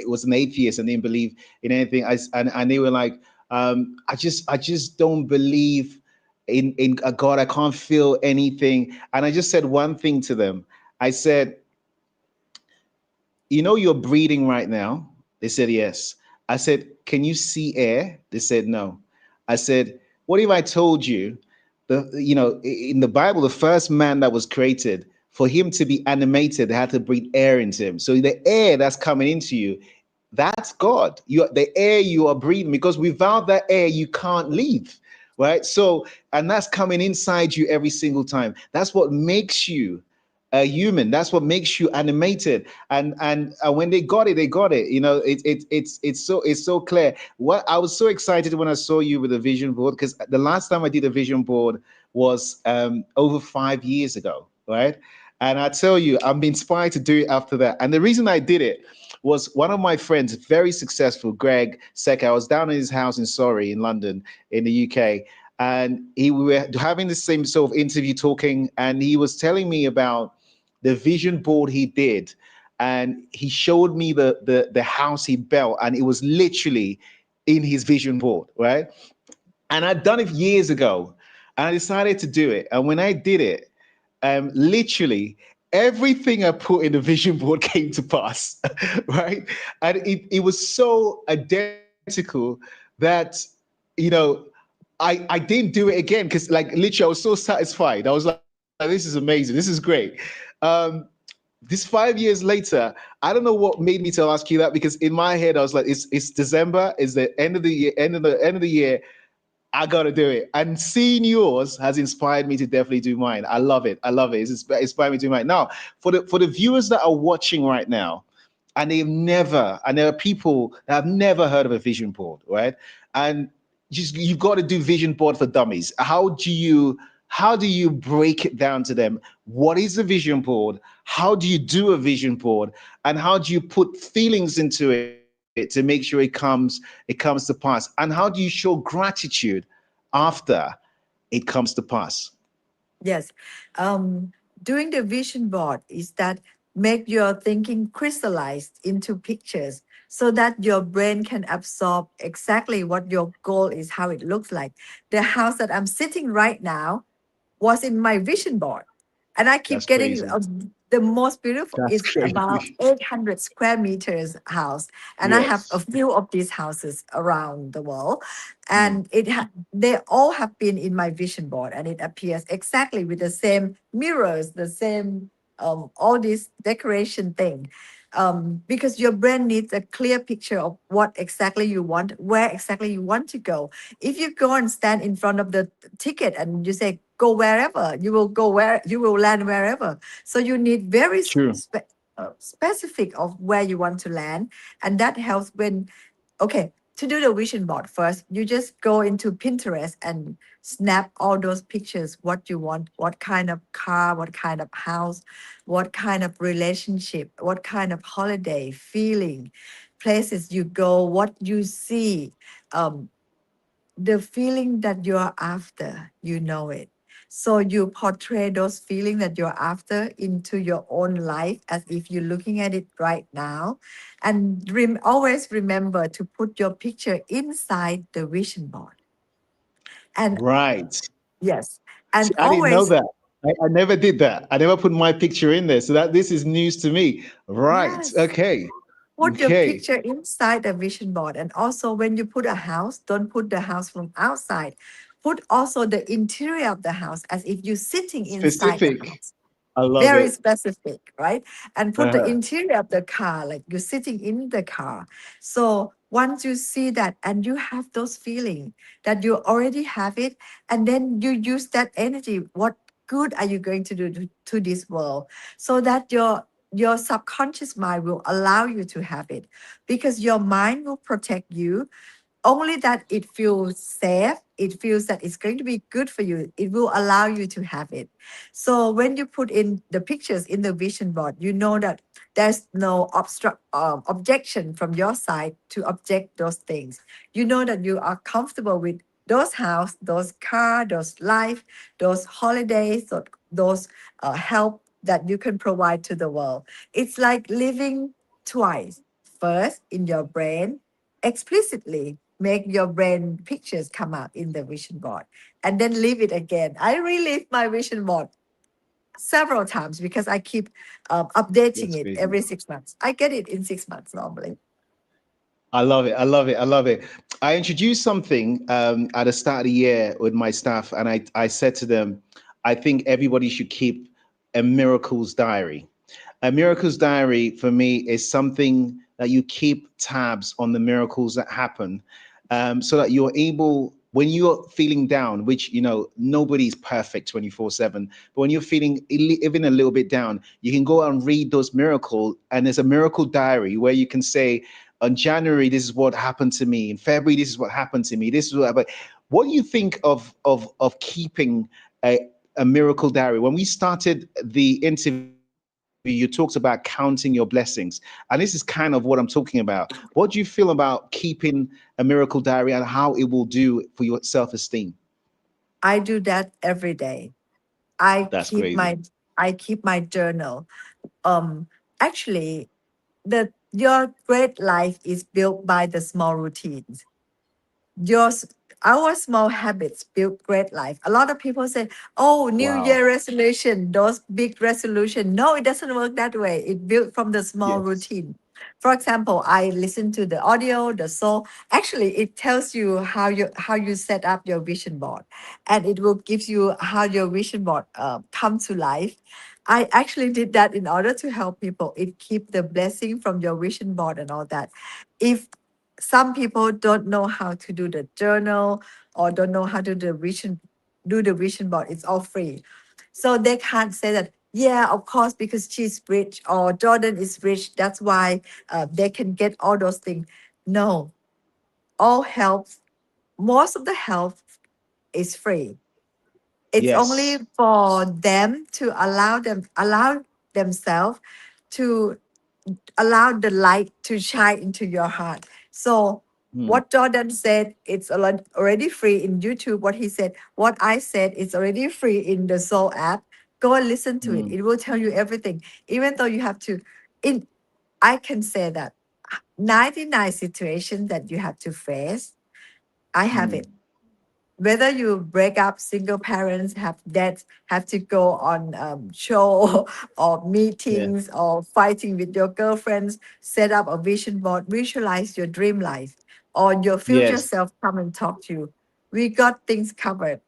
was an atheist and didn't believe in anything. And they were like, I just don't believe in a God. I can't feel anything. And I just said one thing to them. I said, you know, you're breathing right now. They said, yes. I said, can you see air? They said, no. I said, what if I told you, in the Bible, the first man that was created, for him to be animated, they had to breathe air into him. So the air that's coming into you, that's God. The air you are breathing, because without that air, you can't leave. Right. So, and that's coming inside you every single time. That's what makes you a human. That's what makes you animated. And when they got it, they got it. You know, it's so clear. What I was so excited when I saw you with a vision board, because the last time I did a vision board was over 5 years ago, right? And I tell you, I'm inspired to do it after that. And the reason I did it was one of my friends, very successful, Greg Seck. I was down in his house in Surrey in London, in the UK. And we were having the same sort of interview talking, and he was telling me about the vision board he did, and he showed me the house he built, and it was literally in his vision board, right? And I'd done it years ago, and I decided to do it. And when I did it, literally everything I put in the vision board came to pass, right? And it was so identical that, you know, I didn't do it again, because like literally I was so satisfied. I was like, this is amazing. This is great. This 5 years later, I don't know what made me to ask you that, because in my head I was like, it's December, it's the end of the year, end of the year. I gotta do it. And seeing yours has inspired me to definitely do mine. I love it. I love it. It's inspired me to do mine. Now, for the viewers that are watching right now, and there are people that have never heard of a vision board, right? And just you've got to do vision board for dummies. How do you break it down to them? What is a vision board? How do you do a vision board? And how do you put feelings into it to make sure it comes to pass? And how do you show gratitude after it comes to pass? Yes. Doing the vision board is that make your thinking crystallized into pictures so that your brain can absorb exactly what your goal is, how it looks like. The house that I'm sitting right now was in my vision board. And I keep That's getting crazy. the most beautiful. That's It's about crazy. 800 square meters house. And I have a Yes. few of these houses around the world. Mm. And they all have been in my vision board. And it appears exactly with the same mirrors, the same, all this decoration thing. Because your brain needs a clear picture of what exactly you want, where exactly you want to go. If you go and stand in front of the ticket and you say, go wherever, you will land wherever. So you need very True. specific of where you want to land. And that helps when, okay, to do the vision board first, you just go into Pinterest and snap all those pictures, what you want, what kind of car, what kind of house, what kind of relationship, what kind of holiday, feeling, places you go, what you see, um, the feeling that you're after, you know it. So you portray those feelings that you're after into your own life as if you're looking at it right now. And always remember to put your picture inside the vision board. And Right. yes, and See, I didn't know always, that. I never did that. I never put my picture in there. So that this is news to me. Right. yes, Okay. put your Okay. picture inside the vision board. And also, when you put a house, don't put the house from outside. Put also the interior of the house as if you're sitting inside the Specific. house. I love Very it. specific, right? And put the Uh-huh. interior of the car, like you're sitting in the car. So once you see that and you have those feelings that you already have it, and then you use that energy, what good are you going to do to this world? So that your subconscious mind will allow you to have it, because your mind will protect you only that it feels safe, it feels that it's going to be good for you, it will allow you to have it. So when you put in the pictures in the vision board, you know that there's no objection from your side to object those things. You know that you are comfortable with those house, those car, those life, those holidays, those help that you can provide to the world. It's like living twice. First in your brain, explicitly make your brain pictures come out in the vision board, and then leave it again. I relive my vision board several times because I keep updating That's it crazy. every 6 months. I get it in 6 months normally. I love it. I love it. I love it. I introduced something at the start of the year with my staff, and I said to them, I think everybody should keep a miracles diary. A miracles diary for me is something that you keep tabs on the miracles that happen, so that you're able, when you're feeling down, which nobody's perfect 24/7, but when you're feeling even a little bit down, you can go out and read those miracles, and there's a miracle diary where you can say, on January, this is what happened to me. In February, this is what happened to me. This is what. But what do you think of keeping a miracle diary? When we started the interview, you talked about counting your blessings, and this is kind of what I'm talking about. What do you feel about keeping a miracle diary and how it will do for your self-esteem? I do that every day. I That's keep crazy. my I keep my journal. Um, Actually, your great life is built by the small routines. Yours, our small habits build great life. A lot of people say, oh, New Wow. Year resolution, those big resolution. No, it doesn't work that way. It built from the small Yes. routine. For example, I listen to the audio, the soul. Actually, it tells you how you set up your vision board, and it will give you how your vision board come to life. I actually did that in order to help people. It keep the blessing from your vision board and all that. If some people don't know how to do the journal or don't know how to do the vision board, it's all free. So they can't say that, yeah, of course, because she's rich or Jordan is rich, that's why they can get all those things. No, all help, most of the help is free. It's only Yes. for them to allow themselves to allow the light to shine into your heart. So Hmm. what Jordan said, it's already free in YouTube. What he said, what I said, it's already free in the Soul app. Go and listen to it. Hmm. It will tell you everything. Even though you have to, in I can say that 99 situations that you have to face, I have Hmm. it. Whether you break up, single parents have that have to go on show or Yeah. meetings or fighting with your girlfriends, set up a vision board, visualize your dream life, or your future Yes. self come and talk to you. We got things covered.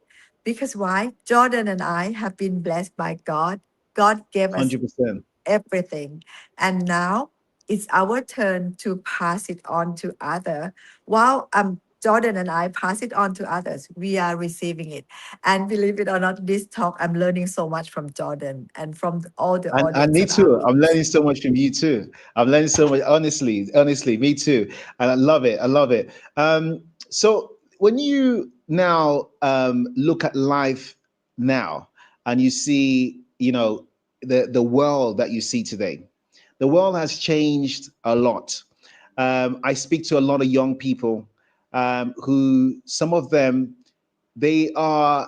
Because why? Jordan and I have been blessed by God. God gave us 100%. everything. And now it's our turn to pass it on to other. While Jordan and I pass it on to others, we are receiving it. And believe it or not, this talk, I'm learning so much from Jordan and from all the And audience me that are too. with I'm us. learning so much from you too. I'm learning so much. Honestly, me too. And I love it. I love it. So when you now look at life now, and you see, the world that you see today, the world has changed a lot. I speak to a lot of young people, who, some of them, they are,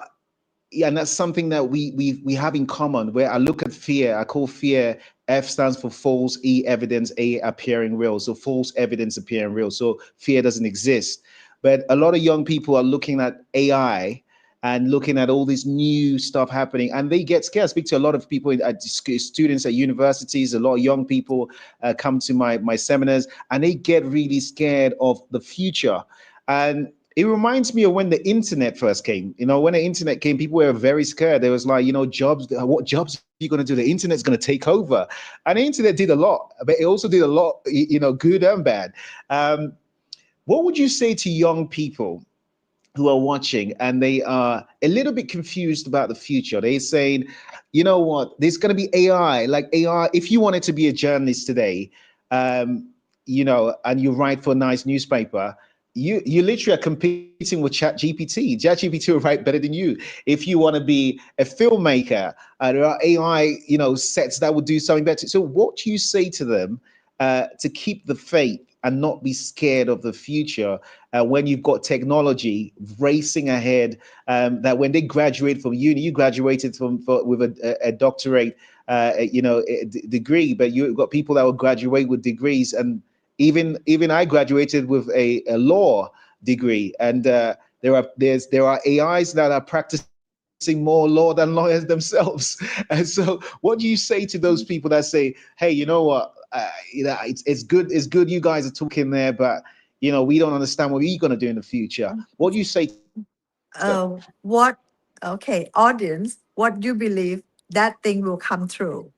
yeah, and that's something that we have in common. Where I look at fear, I call fear, F stands for false, E evidence, A appearing real. So false evidence appearing real. So fear doesn't exist. But a lot of young people are looking at AI and looking at all this new stuff happening, and they get scared. I speak to a lot of people, students at universities. A lot of young people come to my seminars, and they get really scared of the future. And it reminds me of when the internet first came. When the internet came, people were very scared. There was like, jobs. What jobs are you going to do? The internet's going to take over. And the internet did a lot, but it also did a lot, good and bad. What would you say to young people who are watching and they are a little bit confused about the future? They're saying, you know what, there's going to be AI. Like AI, if you wanted to be a journalist today, and you write for a nice newspaper, you literally are competing with Chat GPT. Chat GPT will write better than you. If you want to be a filmmaker, there are AI, sets that would do something better. So what do you say to them to keep the faith and not be scared of the future, when you've got technology racing ahead, that when they graduate from uni, you graduated with a doctorate, degree, but you've got people that will graduate with degrees, and even I graduated with a law degree, and there are AIs that are practicing more law than lawyers themselves. And so, what do you say to those people that say, "Hey, you know what? It's good. It's good. You guys are talking there, but we don't understand what you're going to do in the future." What do you say to them? What, okay, audience, what you believe, that thing will come true.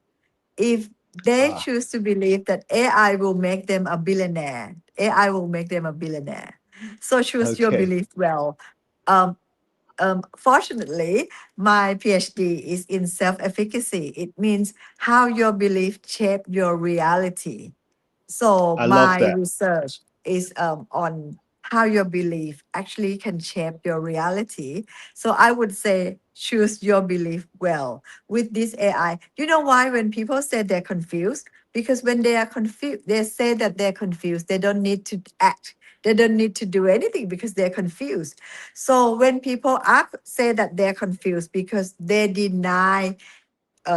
If they Ah, choose to believe that AI will make them a billionaire, AI will make them a billionaire. So choose your okay. belief well. Um, Fortunately, my PhD is in self-efficacy. It means how your belief shape your reality. So I love my that. research is on how your belief actually can shape your reality. So I would say choose your belief well with this AI. You know why when people say they're confused? Because when they are confused, they say that they're confused. They don't need to act. They don't need to do anything because they're confused. So when people say that they're confused because they deny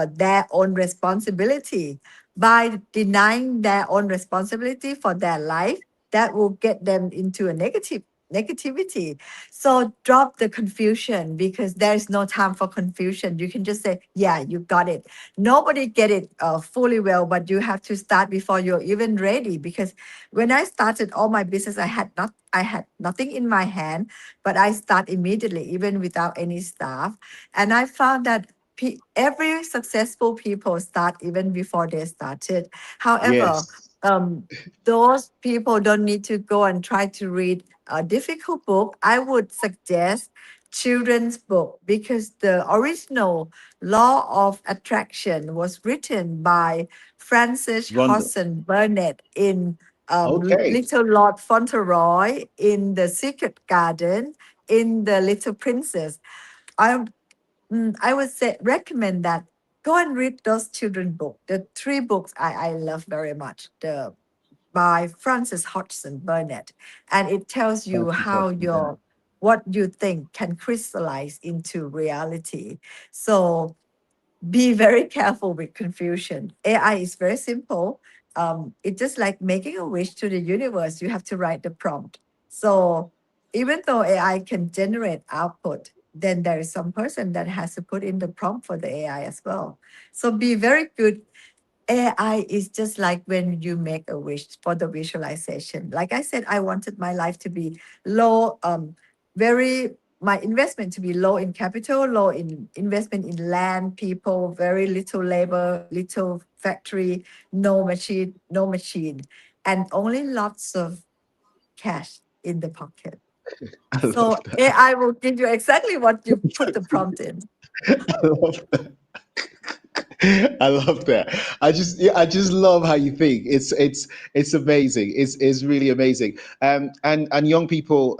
their own responsibility. By denying their own responsibility for their life, that will get them into a negativity. So drop the confusion because there is no time for confusion. You can just say, yeah, you got it. Nobody get it fully well, but you have to start before you're even ready. Because when I started all my business, I had nothing in my hand, but I start immediately, even without any staff. And I found that every successful people start even before they started. However, Yes. those people don't need to go and try to read a difficult book. I would suggest children's book because the original law of attraction was written by Francis Rondo. Hodgson Burnett in Okay. Little Lord Fauntleroy, in The Secret Garden, in The Little Princess. I I would say recommend that go and read those children book. The three books I love very much. The by Francis Hodgson Burnett, and it tells you Francis how Hudson Bennett. your what you think can crystallize into reality. So be very careful with confusion. AI is very simple. It's just like making a wish to the universe. You have to write the prompt. So even though AI can generate output, then there is some person that has to put in the prompt for the AI as well. So be very good. AI is just like when you make a wish for the visualization. Like I said, I wanted my life to be low, my investment to be low in capital, low in investment in land, people, very little labor, little factory, no machine, and only lots of cash in the pocket. I love So that. AI will give you exactly what you put the prompt in. I love that. I love that. Yeah, I just love how you think. It's amazing. It's really amazing. And young people,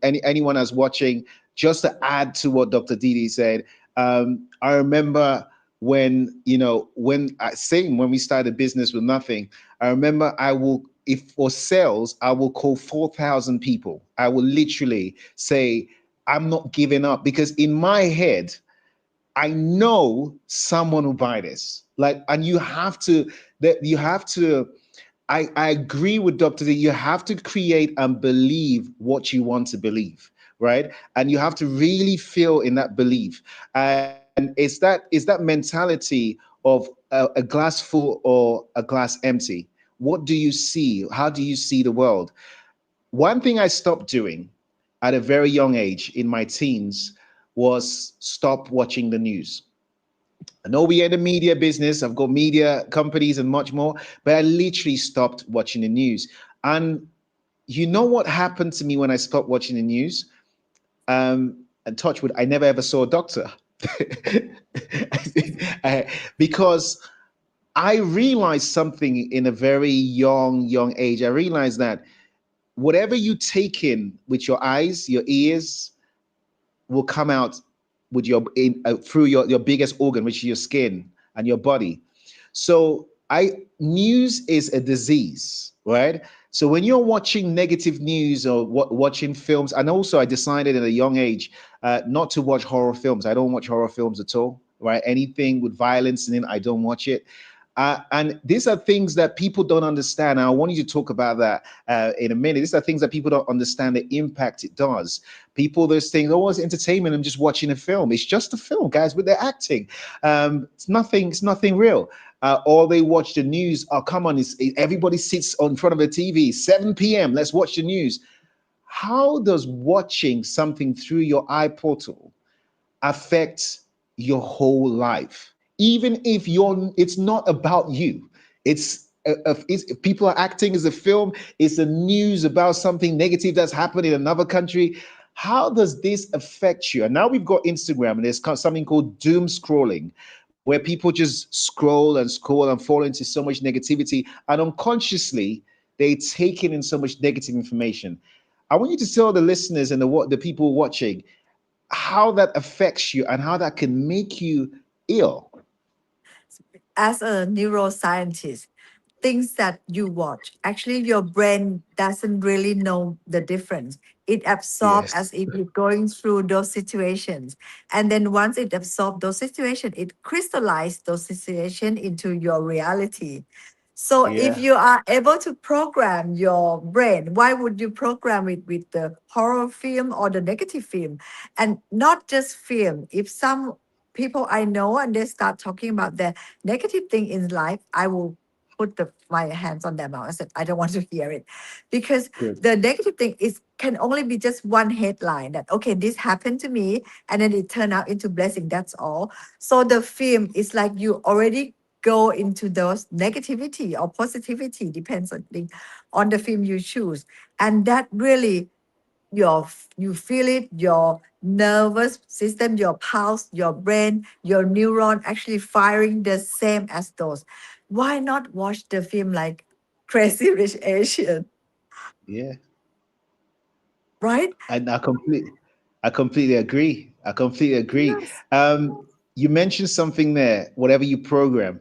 anyone that's watching, just to add to what Dr. Didi said, I remember when when we started business with nothing. I remember I will, if for sales, I will call 4,000 people. I will literally say, I'm not giving up, because in my head, I know someone will buy this. Like, and you have to, that you have to, I agree with Dr. D. You have to create and believe what you want to believe, right? And you have to really feel in that belief. And it's that mentality of a glass full or a glass empty. What do you see? How do you see the world? One thing I stopped doing at a very young age in my teens was stop watching the news. I know we are in the media business. I've got media companies and much more, but I literally stopped watching the news. And you know what happened to me when I stopped watching the news? And touch wood, I never ever saw a doctor. Because I realized something in a very young age. I realized that whatever you take in with your eyes, your ears, will come out with through your biggest organ, which is your skin and your body. So news is a disease, right? So when you're watching negative news or watching films, and also I decided at a young age not to watch horror films. I don't watch horror films at all, right? Anything with violence in it, I don't watch it. And these are things that people don't understand. And I want you to talk about that in a minute. These are things that people don't understand the impact it does. People, those things, oh, it's entertainment. I'm just watching a film. It's just a film, guys, but they're acting. It's nothing real. Or they watch the news. Oh, come on, everybody sits in front of a TV, 7 p.m. Let's watch the news. How does watching something through your eye portal affect your whole life? Even if it's not about you. People are acting as a film. It's a news about something negative that's happened in another country. How does this affect you? And now we've got Instagram, and there's something called doom scrolling, where people just scroll and fall into so much negativity, and unconsciously they take in so much negative information. I want you to tell the listeners and the people watching how that affects you and how that can make you ill. As a neuroscientist, things that you watch, actually your brain doesn't really know the difference. It absorbs Yes. as if you're going through those situations. And then once it absorbs those situations, it crystallizes those situations into your reality. So if Yeah. you are able to program your brain, why would you program it with the horror film or the negative film? And not just film. If some people I know and they start talking about the negative thing in life, I will put my hands on their mouth. I said, I don't want to hear it. Because Good. the negative thing can only be just one headline that, okay, this happened to me, and then it turned out into blessing. That's all. So the film is like you already go into those negativity or positivity, depends on the film you choose. And that really you feel it, your nervous system, your pulse, your brain, your neuron actually firing the same as those. Why not watch the film like Crazy Rich Asian, Yeah. right? And I completely agree. I completely agree. Yes. You mentioned something there, whatever you program.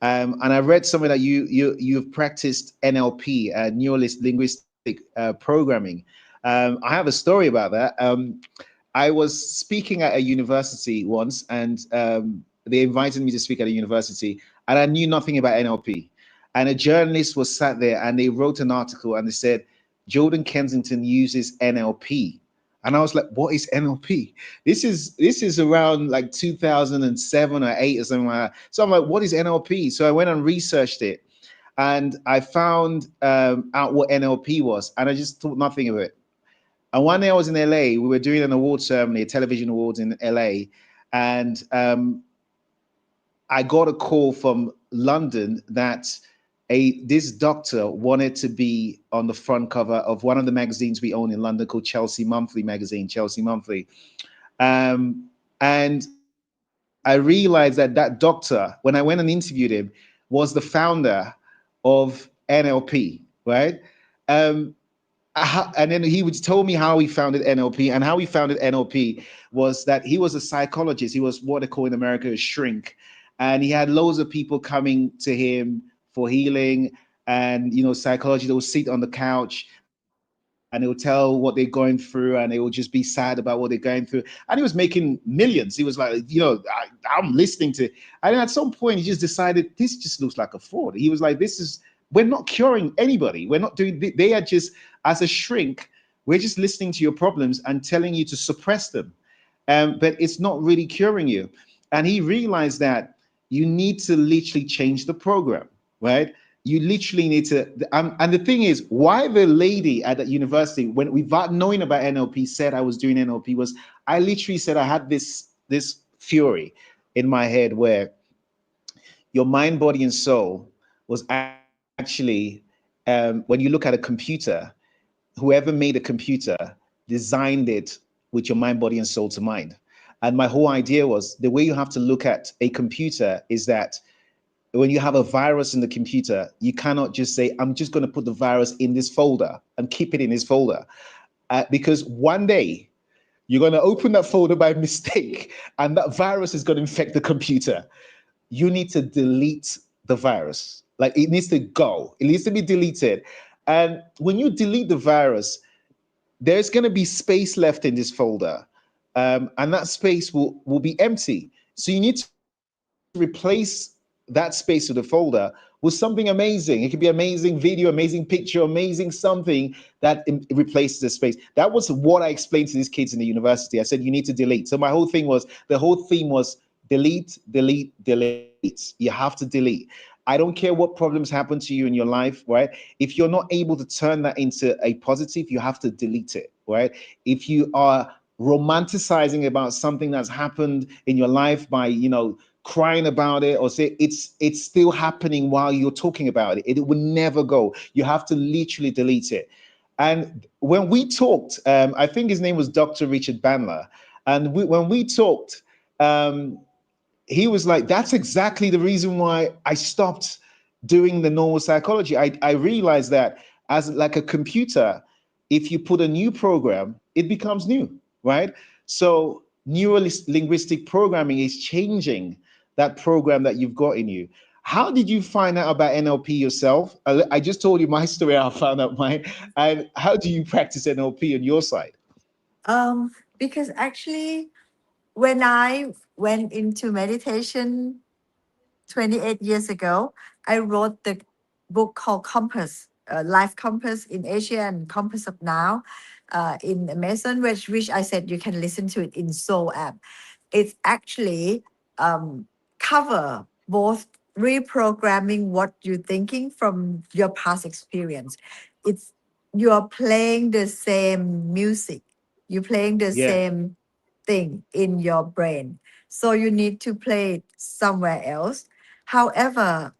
And I read somewhere that you've practiced NLP, neuro-linguistic programming. I have a story about that. I was speaking at a university once, and they invited me to speak at a university, and I knew nothing about NLP. And a journalist was sat there, and they wrote an article, and they said Jordan Kensington uses NLP. And I was like, what is NLP? This is around like 2007 or 8 or something like that. So I'm like, what is NLP? So I went and researched it, and I found out what NLP was, and I just thought nothing of it. And one day I was in LA. We were doing an award ceremony, a television awards in LA, and I got a call from London that this doctor wanted to be on the front cover of one of the magazines we own in London called Chelsea Monthly magazine, Chelsea Monthly. And I realized that that doctor, when I went and interviewed him, was the founder of NLP, right? Um, and then he would tell me how he founded NLP, and how he founded NLP was that he was a psychologist. He was what they call in America a shrink, and he had loads of people coming to him for healing and psychology. They would sit on the couch and they would tell what they're going through, and they would just be sad about what they're going through. And he was making millions. He was like, I'm listening to, and at some point he just decided this just looks like a fraud. He was like, we're not curing anybody. We're not doing, they are just, as a shrink, we're just listening to your problems and telling you to suppress them. But it's not really curing you. And he realized that you need to literally change the program, right? You literally need to, and the thing is, why the lady at that university, when without knowing about NLP, said I was doing NLP, was I literally said I had this fury in my head where your mind, body, and soul was actually, when you look at a computer, whoever made a computer designed it with your mind, body, and soul to mind. And my whole idea was the way you have to look at a computer is that when you have a virus in the computer, you cannot just say, I'm just going to put the virus in this folder and keep it in this folder. Because one day you're going to open that folder by mistake and that virus is going to infect the computer. You need to delete the virus. Like, it needs to go. It needs to be deleted. And when you delete the virus, there's going to be space left in this folder. And that space will be empty. So you need to replace that space of the folder with something amazing. It could be amazing video, amazing picture, amazing something that replaces the space. That was what I explained to these kids in the university. I said, you need to delete. So my whole thing was, the whole theme was delete, delete, delete. You have to delete. I don't care what problems happen to you in your life, right? If you're not able to turn that into a positive, you have to delete it, right? If you are romanticizing about something that's happened in your life by, crying about it, or say it's still happening while you're talking about it, it will never go. You have to literally delete it. And when we talked, I think his name was Dr. Richard Bandler, and when we talked, he was like, that's exactly the reason why I stopped doing the normal psychology. I realized that as like a computer, if you put a new program, it becomes new, right? So neuro-linguistic programming is changing that program that you've got in you. How did you find out about NLP yourself? I just told you my story, how I found out mine. And how do you practice NLP on your side? Because actually, when I went into meditation 28 years ago, I wrote the book called Compass, Life Compass in Asia and Compass of Now in Amazon, which I said you can listen to it in Soul app. It's actually cover both reprogramming what you're thinking from your past experience. It's you're playing the same music, you're playing the Yeah, same thing in your brain. So you need to play it somewhere else. However,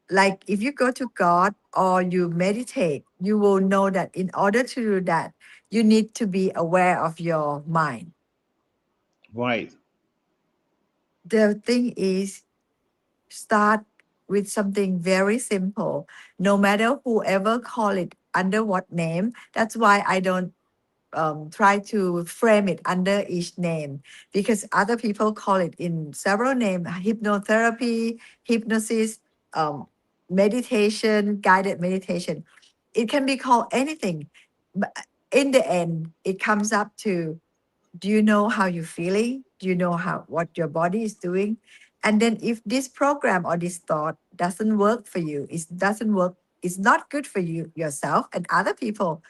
like if you go to God or you meditate, you will know that in order to do that, you need to be aware of your mind. right. The thing is, start with something very simple, no matter whoever call it under what name. That's why I don't try to frame it under each name, because other people call it in several names: hypnotherapy, hypnosis, um, meditation, guided meditation. It can be called anything. But in the end, it comes up to, do you know how you're feeling? Do you know what your body is doing? And then if this program or this thought doesn't work for you, it doesn't work, it's not good for you yourself and other people,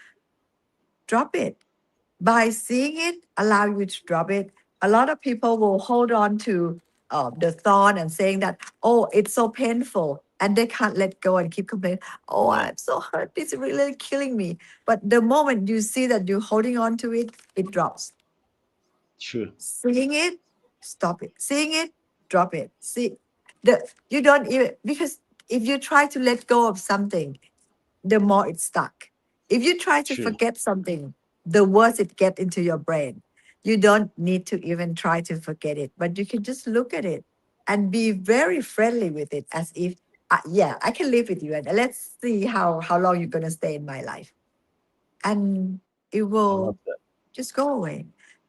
drop it. By seeing it, allow you to drop it. A lot of people will hold on to the thought and saying that, oh, it's so painful, and they can't let go and keep complaining, oh, I'm so hurt, it's really killing me. But the moment you see that you're holding on to it, it drops. True. Seeing it, stop it. Seeing it, drop it. See, you don't even, because If you try to let go of something, the more it's stuck. If you try to True. forget something, the worse it gets into your brain. You don't need to even try to forget it, but you can just look at it and be very friendly with it, as if, yeah, I can live with you, and let's see how long you're gonna stay in my life, and it I love will that. just go away.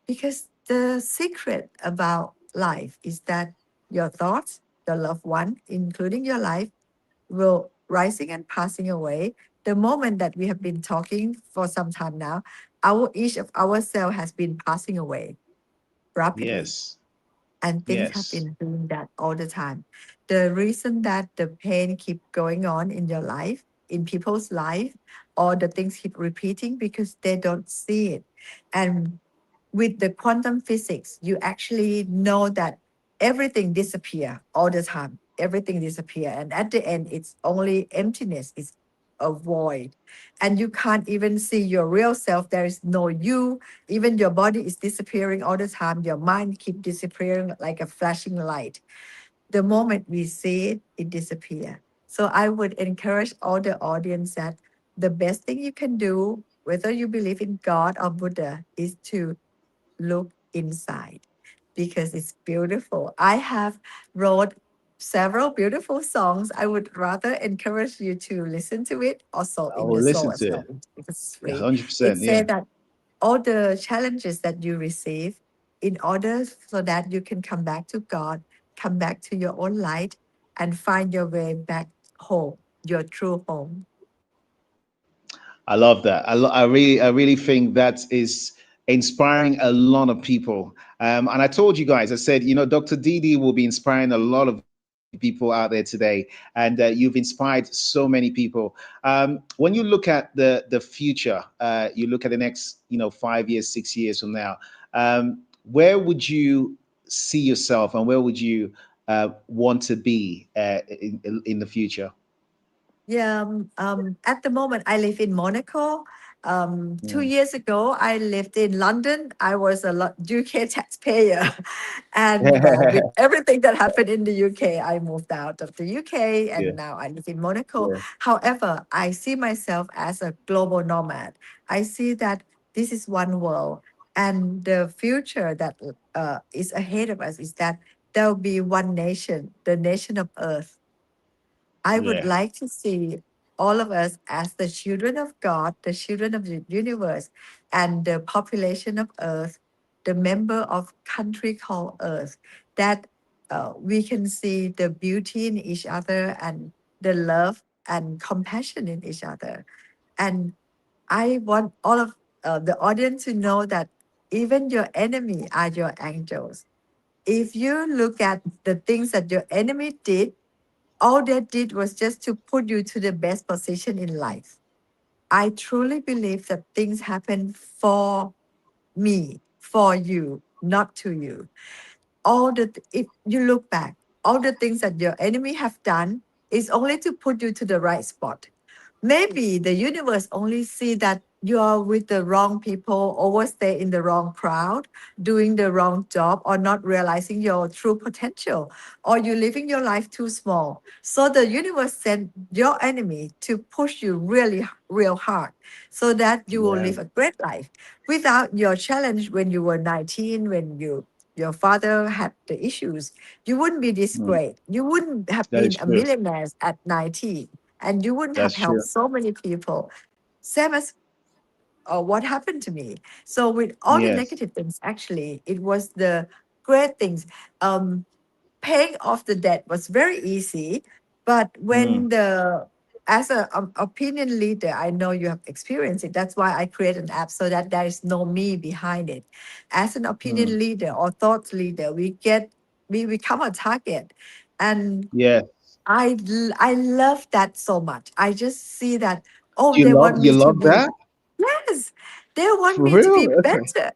Because the secret about life is that your thoughts, your loved one, including your life, will rising and passing away. The moment that we have been talking for some time now, each of ourselves has been passing away rapidly, Yes. and things have Yes. been doing that all the time. The reason that the pain keep going on in your life, in people's life, or the things keep repeating, because they don't see it. And with the quantum physics, you actually know that everything disappear all the time. Everything disappear, and at the end, it's only emptiness. It's a void, and you can't even see your real self. There is no you. Even your body is disappearing all the time. Your mind keep disappearing like a flashing light. The moment we see it, it disappear. So I would encourage all the audience that the best thing you can do, whether you believe in God or Buddha, is to look inside, because it's beautiful. I have wrote several beautiful songs. I would rather encourage you to listen to it, also I in will the soul listen as to well. it. It's Yeah, free. It 100%. Yeah. said that all the challenges that you receive, in order so that you can come back to God, come back to your own light, and find your way back home, your true home. I love that. I really think that is inspiring a lot of people. And I told you guys, I said, Dr. Dee will be inspiring a lot of people out there today, and you've inspired so many people. When you look at the future, you look at the next, 5 years, 6 years from now, where would you see yourself, and where would you want to be in the future? Yeah, at the moment, I live in Monaco. 2 years ago, I lived in London. I was a UK taxpayer. And with everything that happened in the UK, I moved out of the UK, Yeah. and now I live in Monaco. Yeah. However, I see myself as a global nomad. I see that this is one world, and the future that is ahead of us is that there will be one nation, the nation of Earth. I would Yeah. like to see all of us as the children of God, the children of the universe, and the population of Earth, the member of country called Earth, that we can see the beauty in each other, and the love and compassion in each other. And I want all of the audience to know that even your enemy are your angels. If you look at the things that your enemy did, all they did was just to put you to the best position in life. I truly believe that things happen for me, for you, not to you. If you look back, all the things that your enemy have done is only to put you to the right spot. Maybe the universe only see that you are with the wrong people, overstay in the wrong crowd, doing the wrong job, or not realizing your true potential, or you living your life too small. So the universe sent your enemy to push you really real hard, so that you will Yeah. live a great life. Without your challenge when you were 19, when your father had the issues, you wouldn't be this Mm. great. You wouldn't have That been is a true. millionaire at 19, and you wouldn't have That's helped true. so many people. Same as what happened to me. So with all the Yes. negative things, actually, it was the great things. Paying off the debt was very easy, but Mm. when as a opinion leader, I know you have experienced it. That's why I create an app, so that there is no me behind it. As an Mm. opinion leader or thought leader, we become a target, and Yeah. I love that so much. I just see that, oh, You they love want you me to love be, that? yes, they want For me to be real? Okay. better.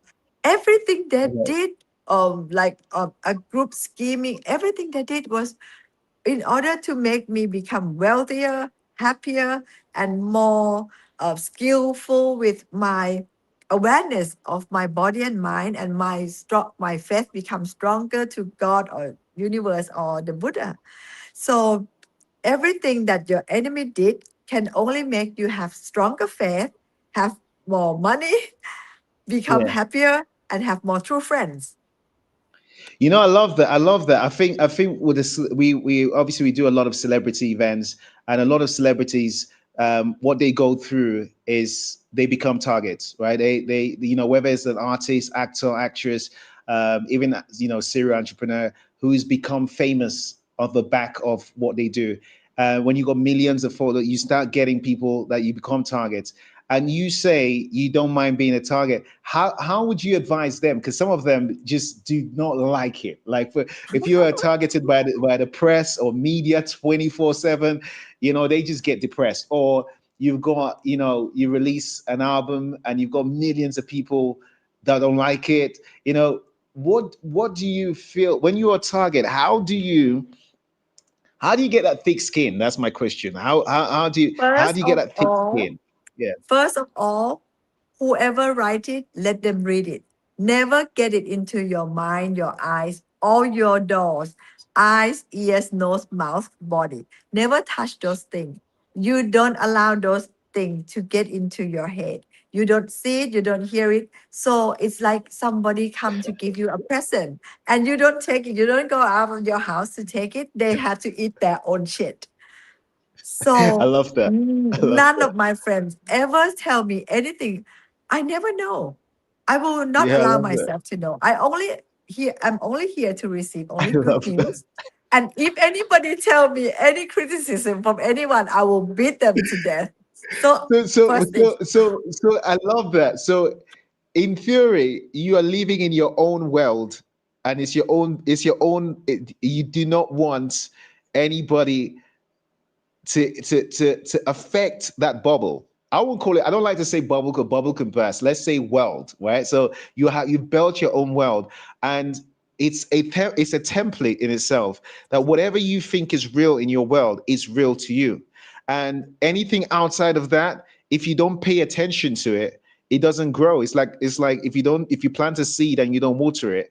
Everything they Okay. did, like a group scheming, everything they did was in order to make me become wealthier, happier, and more skillful with my awareness of my body and mind, and my faith becomes stronger to God or universe or the Buddha. So everything that your enemy did can only make you have stronger faith, have more money, become Yeah. happier, and have more true friends. You know, I love that. I love that. I think with this, we obviously we do a lot of celebrity events, and a lot of celebrities, what they go through is they become targets, right? They you know, whether it's an artist, actor, actress, even you know, serial entrepreneur who's become famous off the back of what they do. When you got millions of followers, you start getting people that you become targets. And you say you don't mind being a target. How would you advise them? Because some of them just do not like it. Like if you are targeted by the press or media 24/7, you know, they just get depressed. Or you've got, you know, you release an album and you've got millions of people that don't like it. You know, what do you feel when you're a target? How do you get that thick skin? That's my question. How do First you get of that thick all, skin? Yeah. First of all, whoever write it, let them read it. Never get it into your mind, your eyes, or your doors. Eyes, ears, nose, mouth, body. Never touch those things. You don't allow those things to get into your head. You don't see it, you don't hear it. So it's like somebody come to give you a present and you don't take it. You don't go out of your house to take it. They have to eat their own shit. I So love that. I love none that. of my friends ever tell me anything. I never know. I will not Yeah, I allow love that. myself to know. I'm only here to receive I only good love that. news. And if anybody tell me any criticism from anyone, I will beat them to death. So So, so, first thing, so, so, so, I love that. So, in theory, you are living in your own world, and it's your own. It's your own. You do not want anybody to affect that bubble. I won't call it. I don't like to say bubble because bubble can burst. Let's say world, right? So you built your own world, and it's a template in itself that whatever you think is real in your world is real to you, and anything outside of that, if you don't pay attention to it, it doesn't grow. It's like if you plant a seed and you don't water it,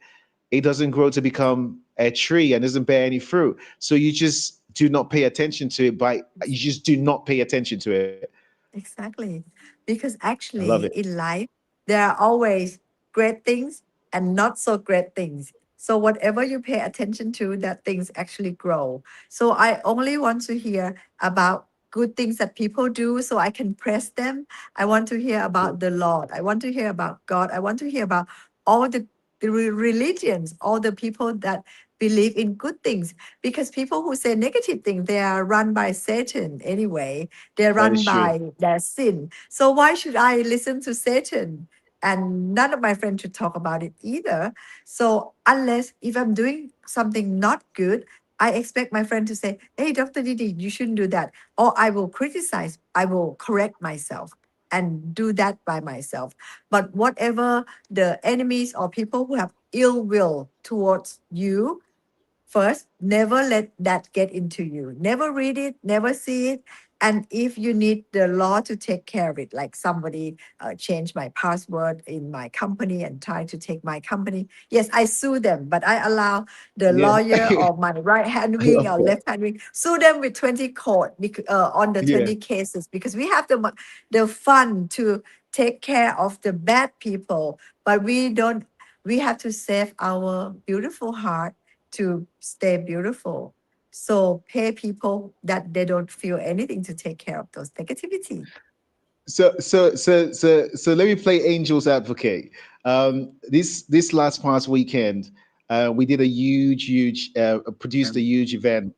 it doesn't grow to become a tree and doesn't bear any fruit. So you just do not pay attention to it you just do not pay attention to it. exactly. Because I love actually it. in life, there are always great things and not so great things. So whatever you pay attention to, that things actually grow. So I only want to hear about good things that people do so I can praise them. I want to hear about the Lord. I want to hear about God. I want to hear about all the religions, all the people that believe in good things. Because people who say negative things, they are run by Satan anyway. They're That is run true. by their sin. So why should I listen to Satan? And none of my friends should talk about it either. So unless if I'm doing something not good, I expect my friend to say, "Hey, Dr. Didi, you shouldn't do that." Or I will criticize, I will correct myself and do that by myself. But whatever the enemies or people who have ill will towards you, first, never let that get into you. Never read it, never see it. And if you need the law to take care of it, like somebody changed my password in my company and tried to take my company, yes, I sue them, but I allow the Yeah. lawyer or my right hand I wing love or that. left hand wing sue them with 20 court on the Yeah. 20 cases because we have the fund to take care of the bad people, but we don't. We have to save our beautiful heart to stay beautiful. So pay people that they don't feel anything to take care of those negativity. So let me play angel's advocate. This last past weekend, we did a huge produced a huge event,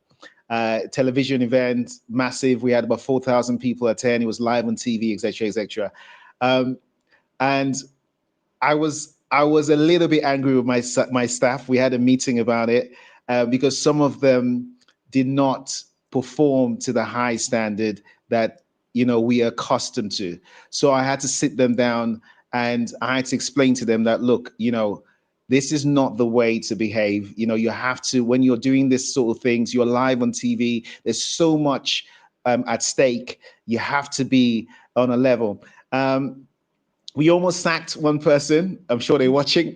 television event, massive. We had about 4,000 people attend. It was live on TV, etc., etc. Um, and I was a little bit angry with my staff. We had a meeting about it because some of them did not perform to the high standard that we are accustomed to. So I had to sit them down and I had to explain to them that look, this is not the way to behave. You have to, when you're doing this sort of things, you're live on TV. There's so much at stake. You have to be on a level. We almost sacked one person. I'm sure they're watching,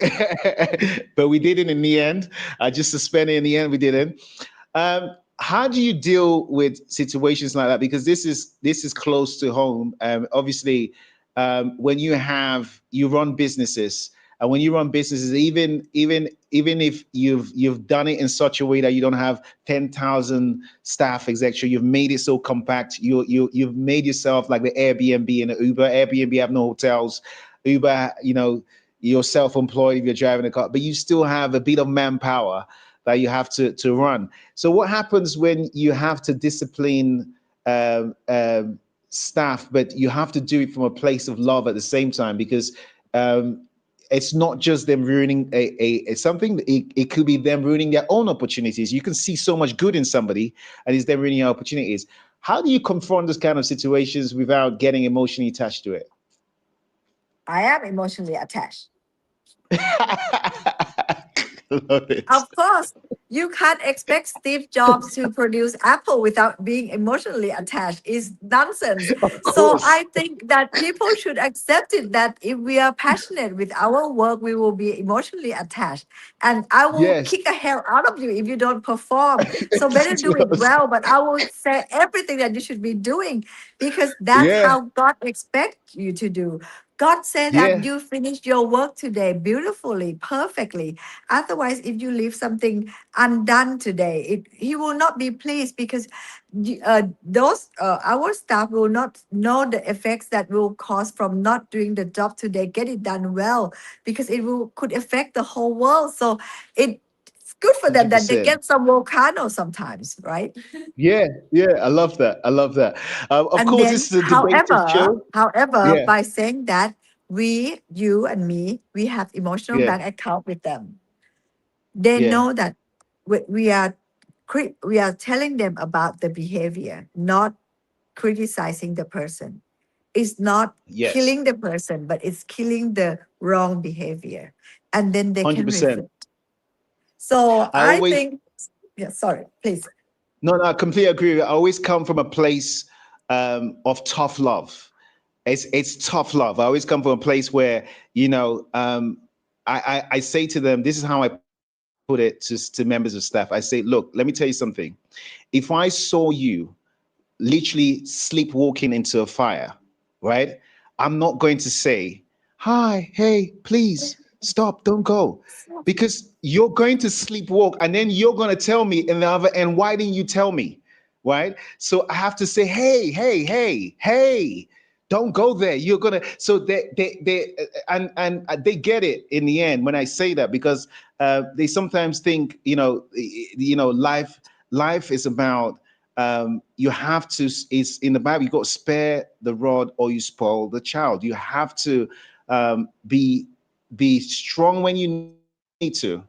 but we didn't in the end. Just suspended in the end. We didn't. how do you deal with situations like that? Because this is close to home. Obviously, when you run businesses, and when you run businesses, even if you've done it in such a way that you don't have 10,000 staff, etc., you've made it so compact. You've made yourself like the Airbnb and the Uber. Airbnb have no hotels. Uber, you're self-employed if you're driving a car, but you still have a bit of manpower that you have to run. So what happens when you have to discipline staff, but you have to do it from a place of love at the same time? Because it's not just them ruining a something. It could be them ruining their own opportunities. You can see so much good in somebody, and it's them ruining your opportunities. How do you confront those kind of situations without getting emotionally attached to it? I am emotionally attached. Love it. Of course, you can't expect Steve Jobs to produce Apple without being emotionally attached. It's nonsense. Of So course. I think that people should accept it, that if we are passionate with our work, we will be emotionally attached. And I will Yes. kick the hell out of you if you don't perform. So better do it Yes. well. But I will say everything that you should be doing, because that's Yeah. how God expects you to do. God said that Yeah. you finished your work today beautifully, perfectly. Otherwise, if you leave something undone today, he will not be pleased, because our staff will not know the effects that will cause from not doing the job today. Get it done well, because could affect the whole world. So it's good for them that they 100%. get some volcano sometimes, right? Yeah. Yeah. I love that. I love that. Of And course, then, this is a debated show. Yeah. by saying that you and me, we have emotional Yeah. bank account with them. They Yeah. know that we are telling them about the behavior, not criticizing the person. It's not Yes. killing the person, but it's killing the wrong behavior, and then they can 100%. reflect. So I I always think, yeah, sorry, please. No, I completely agree with you. I always come from a place of tough love. It's tough love. I always come from a place where I say to them, this is how I put it to members of staff. I say, look, let me tell you something. If I saw you literally sleepwalking into a fire, right? I'm not going to say, hi, hey, please stop, don't go. Because you're going to sleepwalk, and then you're going to tell me in the other end, why didn't you tell me? Right? So I have to say, hey, hey, hey, hey, don't go there. You're gonna. So and they get it in the end when I say that, because they sometimes think, life is about, you have to, is in the Bible, you got to spare the rod or you spoil the child. You have to be strong when you need to,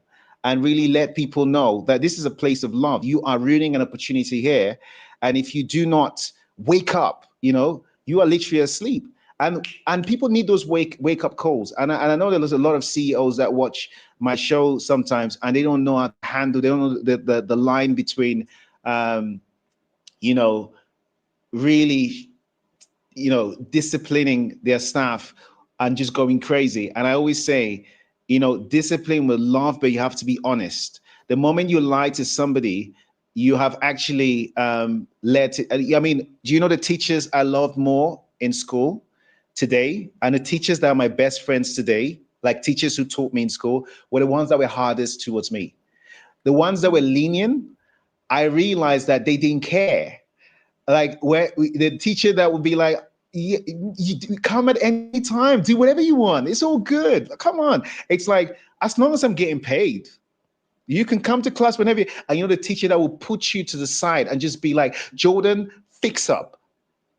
and really let people know that this is a place of love. You are ruining an opportunity here, and if you do not wake up, you are literally asleep. And people need those wake up calls. And I know there's a lot of CEOs that watch my show sometimes, and they don't know how to handle. They don't know the line between really, disciplining their staff and just going crazy. And I always say, discipline with love, but you have to be honest. The moment you lie to somebody, you have actually led to, I mean, do you know the teachers I loved more in school today, and the teachers that are my best friends today, like teachers who taught me in school, were the ones that were hardest towards me. The ones that were lenient, I realized that they didn't care. Like the teacher that would be like, you come at any time, do whatever you want, it's all good, come on. It's like, as long as I'm getting paid, you can come to class whenever and the teacher that will put you to the side and just be like, Jordan, fix up.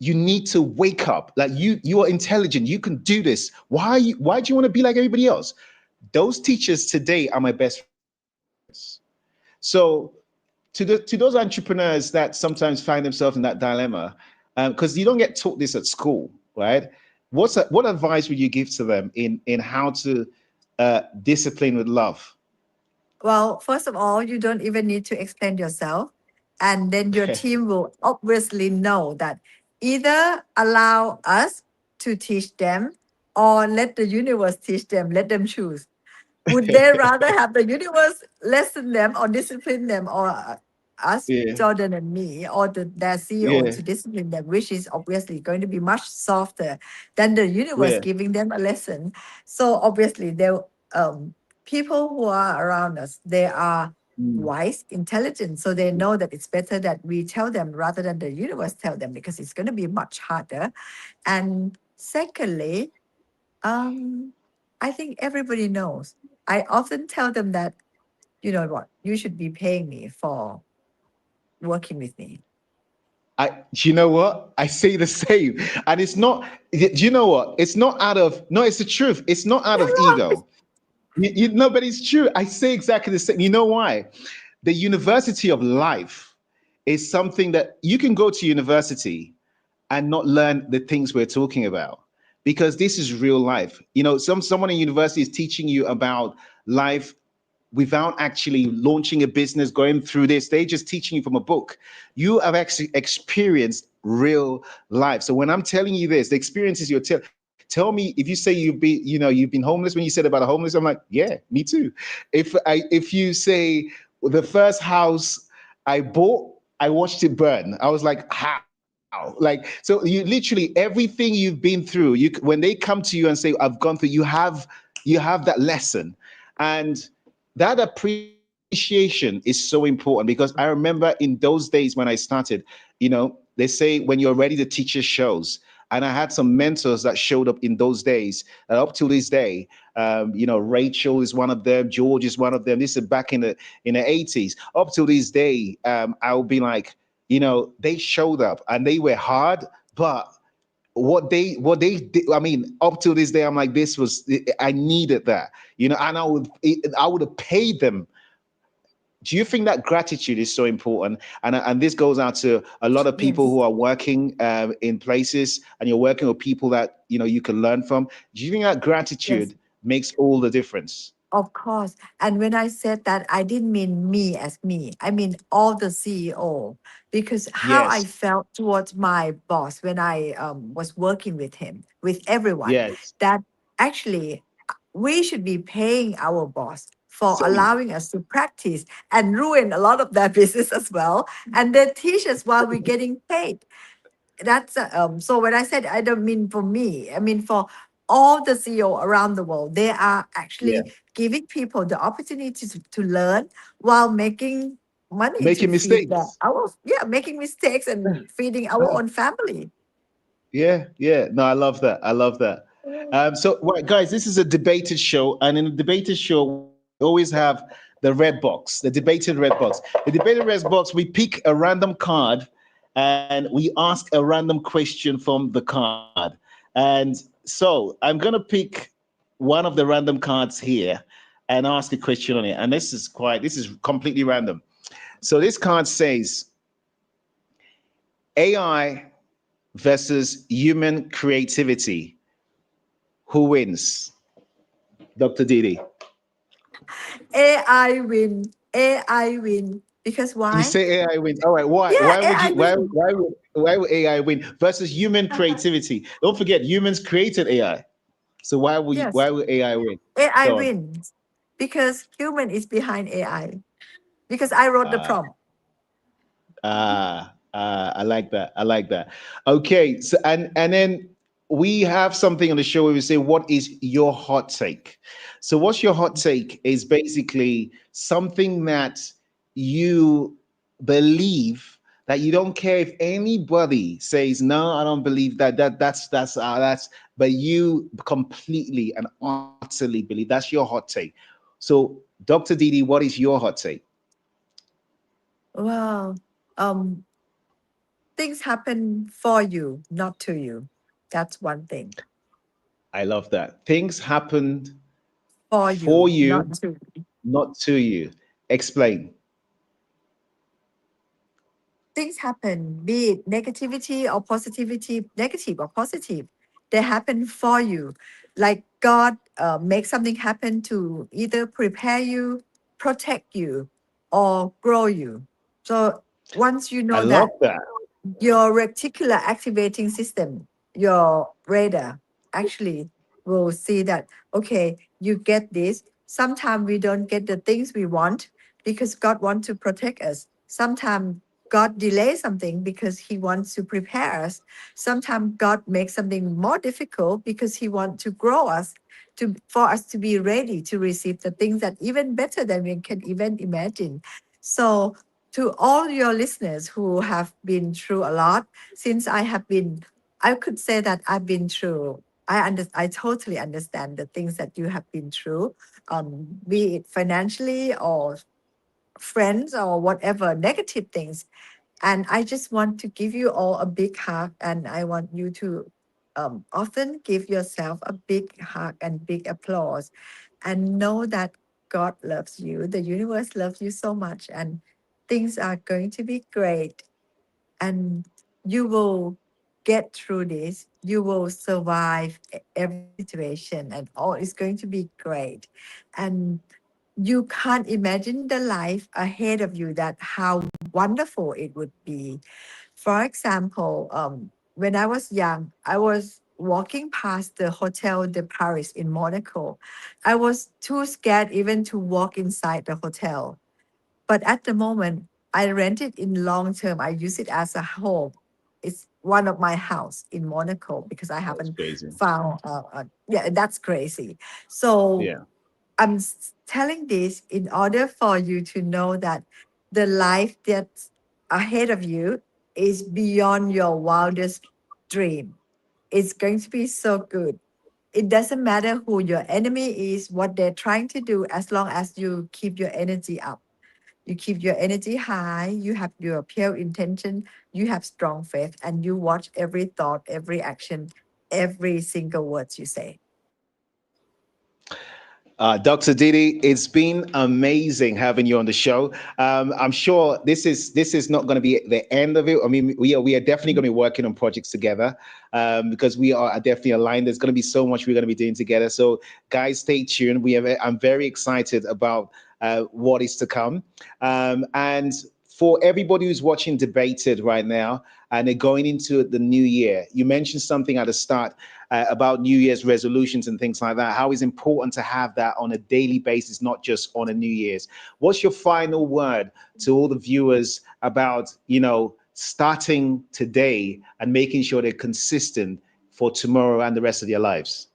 You need to wake up. Like, you are intelligent, you can do this. Why do you want to be like everybody else? Those teachers today are my best friends. So to those entrepreneurs that sometimes find themselves in that dilemma, because you don't get taught this at school, right? What advice would you give to them in how to discipline with love? Well, first of all, you don't even need to explain yourself. And then your team will obviously know that either allow us to teach them or let the universe teach them, let them choose. Would they rather have the universe lesson them or discipline them, or us, Yeah. Jordan and me, or their CEO Yeah. to discipline them, which is obviously going to be much softer than the universe Yeah. giving them a lesson. So obviously, people who are around us, they are Mm. wise, intelligent, so they know that it's better that we tell them rather than the universe tell them, because it's going to be much harder. And secondly, I think everybody knows. I often tell them that, you know what, you should be paying me for working with me. Do you know what? I say the same. And it's not, do you know what? It's not out of, no, it's the truth. It's not out of ego. No, but it's true. I say exactly the same. You know why? The university of life is something that you can go to university and not learn the things we're talking about, because this is real life. You know, someone in university is teaching you about life without actually launching a business, going through this. They're just teaching you from a book. You have actually experienced real life. So when I'm telling you this, the experiences you're tell me, if you say you've been homeless, when you said about a homeless, I'm like, yeah, me too. If you say the first house I bought, I watched it burn, I was like, how? Like, so you literally everything you've been through, when they come to you and say, I've gone through, you have that lesson. And that appreciation is so important, because I remember in those days when I started, they say when you're ready, the teacher shows. And I had some mentors that showed up in those days, up to this day. Rachel is one of them. George is one of them. This is back in the 80s. Up to this day, I'll be like, they showed up and they were hard, but what they did, I mean, up to this day, I'm like, I needed that, and I would have paid them. Do you think that gratitude is so important? And this goes out to a lot of people who Yes. are working in places, and you're working with people that you can learn from. Do you think that Yes. gratitude makes all the difference? Of course. And when I said that, I didn't mean me as me. I mean all the CEO, because how I Yes. felt towards my boss when I was working with him, with everyone, Yes. that actually we should be paying our boss for Same. allowing us to practice and ruin a lot of their business as well. And they teach us while we're getting paid. So when I said, I don't mean for me, I mean for all the CEO around the world. They are Yeah. actually giving people the opportunity to learn while making money to Making feed mistakes. making mistakes and feeding our Ah, own family. yeah. Yeah. No, I love that. I love that. So, well, guys, this is a debated show, and in a debated show, we always have the red box, the debated red box. The debated red box, we pick a random card, and we ask a random question from the card. And so, I'm gonna pick one of the random cards here and ask a question on it. And this is completely random. So, this card says AI versus human creativity. Who wins? Dr. Didi. AI win. AI win. Because You why? say AI wins. All right. Why? Yeah, Why would AI you? Why? win. Why would AI win versus human creativity? Don't forget, humans created AI. So why would Yes, why would AI win? AI Go on. wins. Because human is behind AI. Because I wrote the Uh, prompt. I like that. I like that. Okay. So and then we have something on the show where we say, "What is your hot take?" So what's your hot take is basically something that you believe, that you don't care if anybody says no, I don't believe that. That's but you completely and utterly believe that's your hot take. So Dr. Didi, what is your hot take? Well, um, things happen for you, not to you. That's one thing. I love that. Things happened For for you, not you, to. not to you. Explain. Things happen, be it negativity or positivity, negative or positive. They happen for you. Like God makes something happen to either prepare you, protect you, or grow you. So once you I know love that, that. your reticular activating system, your radar, actually will see that, okay, you get this. Sometimes we don't get the things we want because God wants to protect us. Sometimes God delays something because he wants to prepare us. Sometimes God makes something more difficult because he wants to grow us, for us to be ready to receive the things that even better than we can even imagine. So to all your listeners who have been through a lot, since I could say that I've been through, I totally understand the things that you have been through, be it financially or friends or whatever negative things. And I just want to give you all a big hug, and I want you to often give yourself a big hug and big applause, and know that God loves you, the universe loves you so much, and things are going to be great. And you will get through this. You will survive every situation, and all is going to be great. And you can't imagine the life ahead of you, that how wonderful it would be. For example, when I was young, I was walking past the Hotel de Paris in Monaco. I was too scared even to walk inside the hotel. But at the moment, I rent it in long term. I use it as a home. It's one of my house in Monaco because I That's haven't crazy. found. Yeah, that's crazy. So Yeah. I'm telling this in order for you to know that the life that's ahead of you is beyond your wildest dream. It's going to be so good. It doesn't matter who your enemy is, what they're trying to do, as long as you keep your energy up. You keep your energy high, you have your pure intention, you have strong faith, and you watch every thought, every action, every single words you say. Dr. Didi, it's been amazing having you on the show. I'm sure this is not going to be the end of it. I mean, we are definitely going to be working on projects together, because we are definitely aligned. There's going to be so much we're going to be doing together. So, guys, stay tuned. I'm very excited about what is to come, and for everybody who's watching Debated right now and they're going into the new year, you mentioned something at the start about New Year's resolutions and things like that, how it's important to have that on a daily basis, not just on a New Year's. What's your final word to all the viewers about, starting today and making sure they're consistent for tomorrow and the rest of their lives?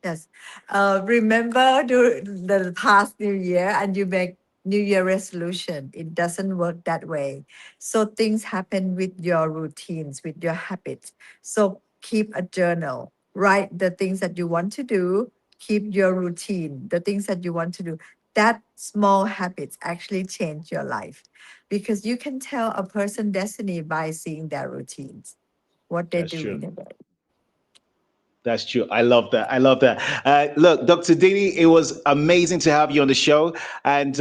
Yes. Remember the past New Year and you make New Year resolution. It doesn't work that way. So things happen with your routines, with your habits. So keep a journal. Write the things that you want to do. Keep your routine, the things that you want to do. That small habits actually change your life, because you can tell a person's destiny by seeing their routines, what they That's do in true. a day. That's true. I love that. I love that. Look, Dr. Didi, it was amazing to have you on the show. And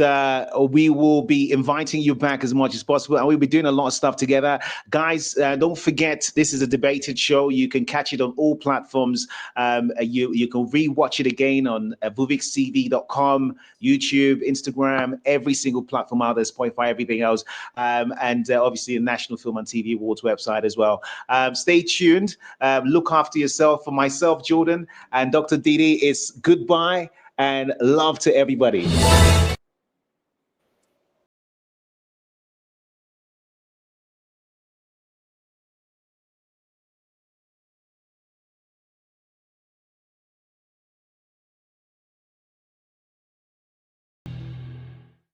we will be inviting you back as much as possible. And we'll be doing a lot of stuff together. Guys, don't forget, this is a Debated show. You can catch it on all platforms. You can rewatch it again on VooVixTV.com, YouTube, Instagram, every single platform out there, Spotify, everything else. And obviously the National Film and TV Awards website as well. Stay tuned. Look after yourself. For myself, Jordan, and Dr. Didi, it's goodbye and love to everybody.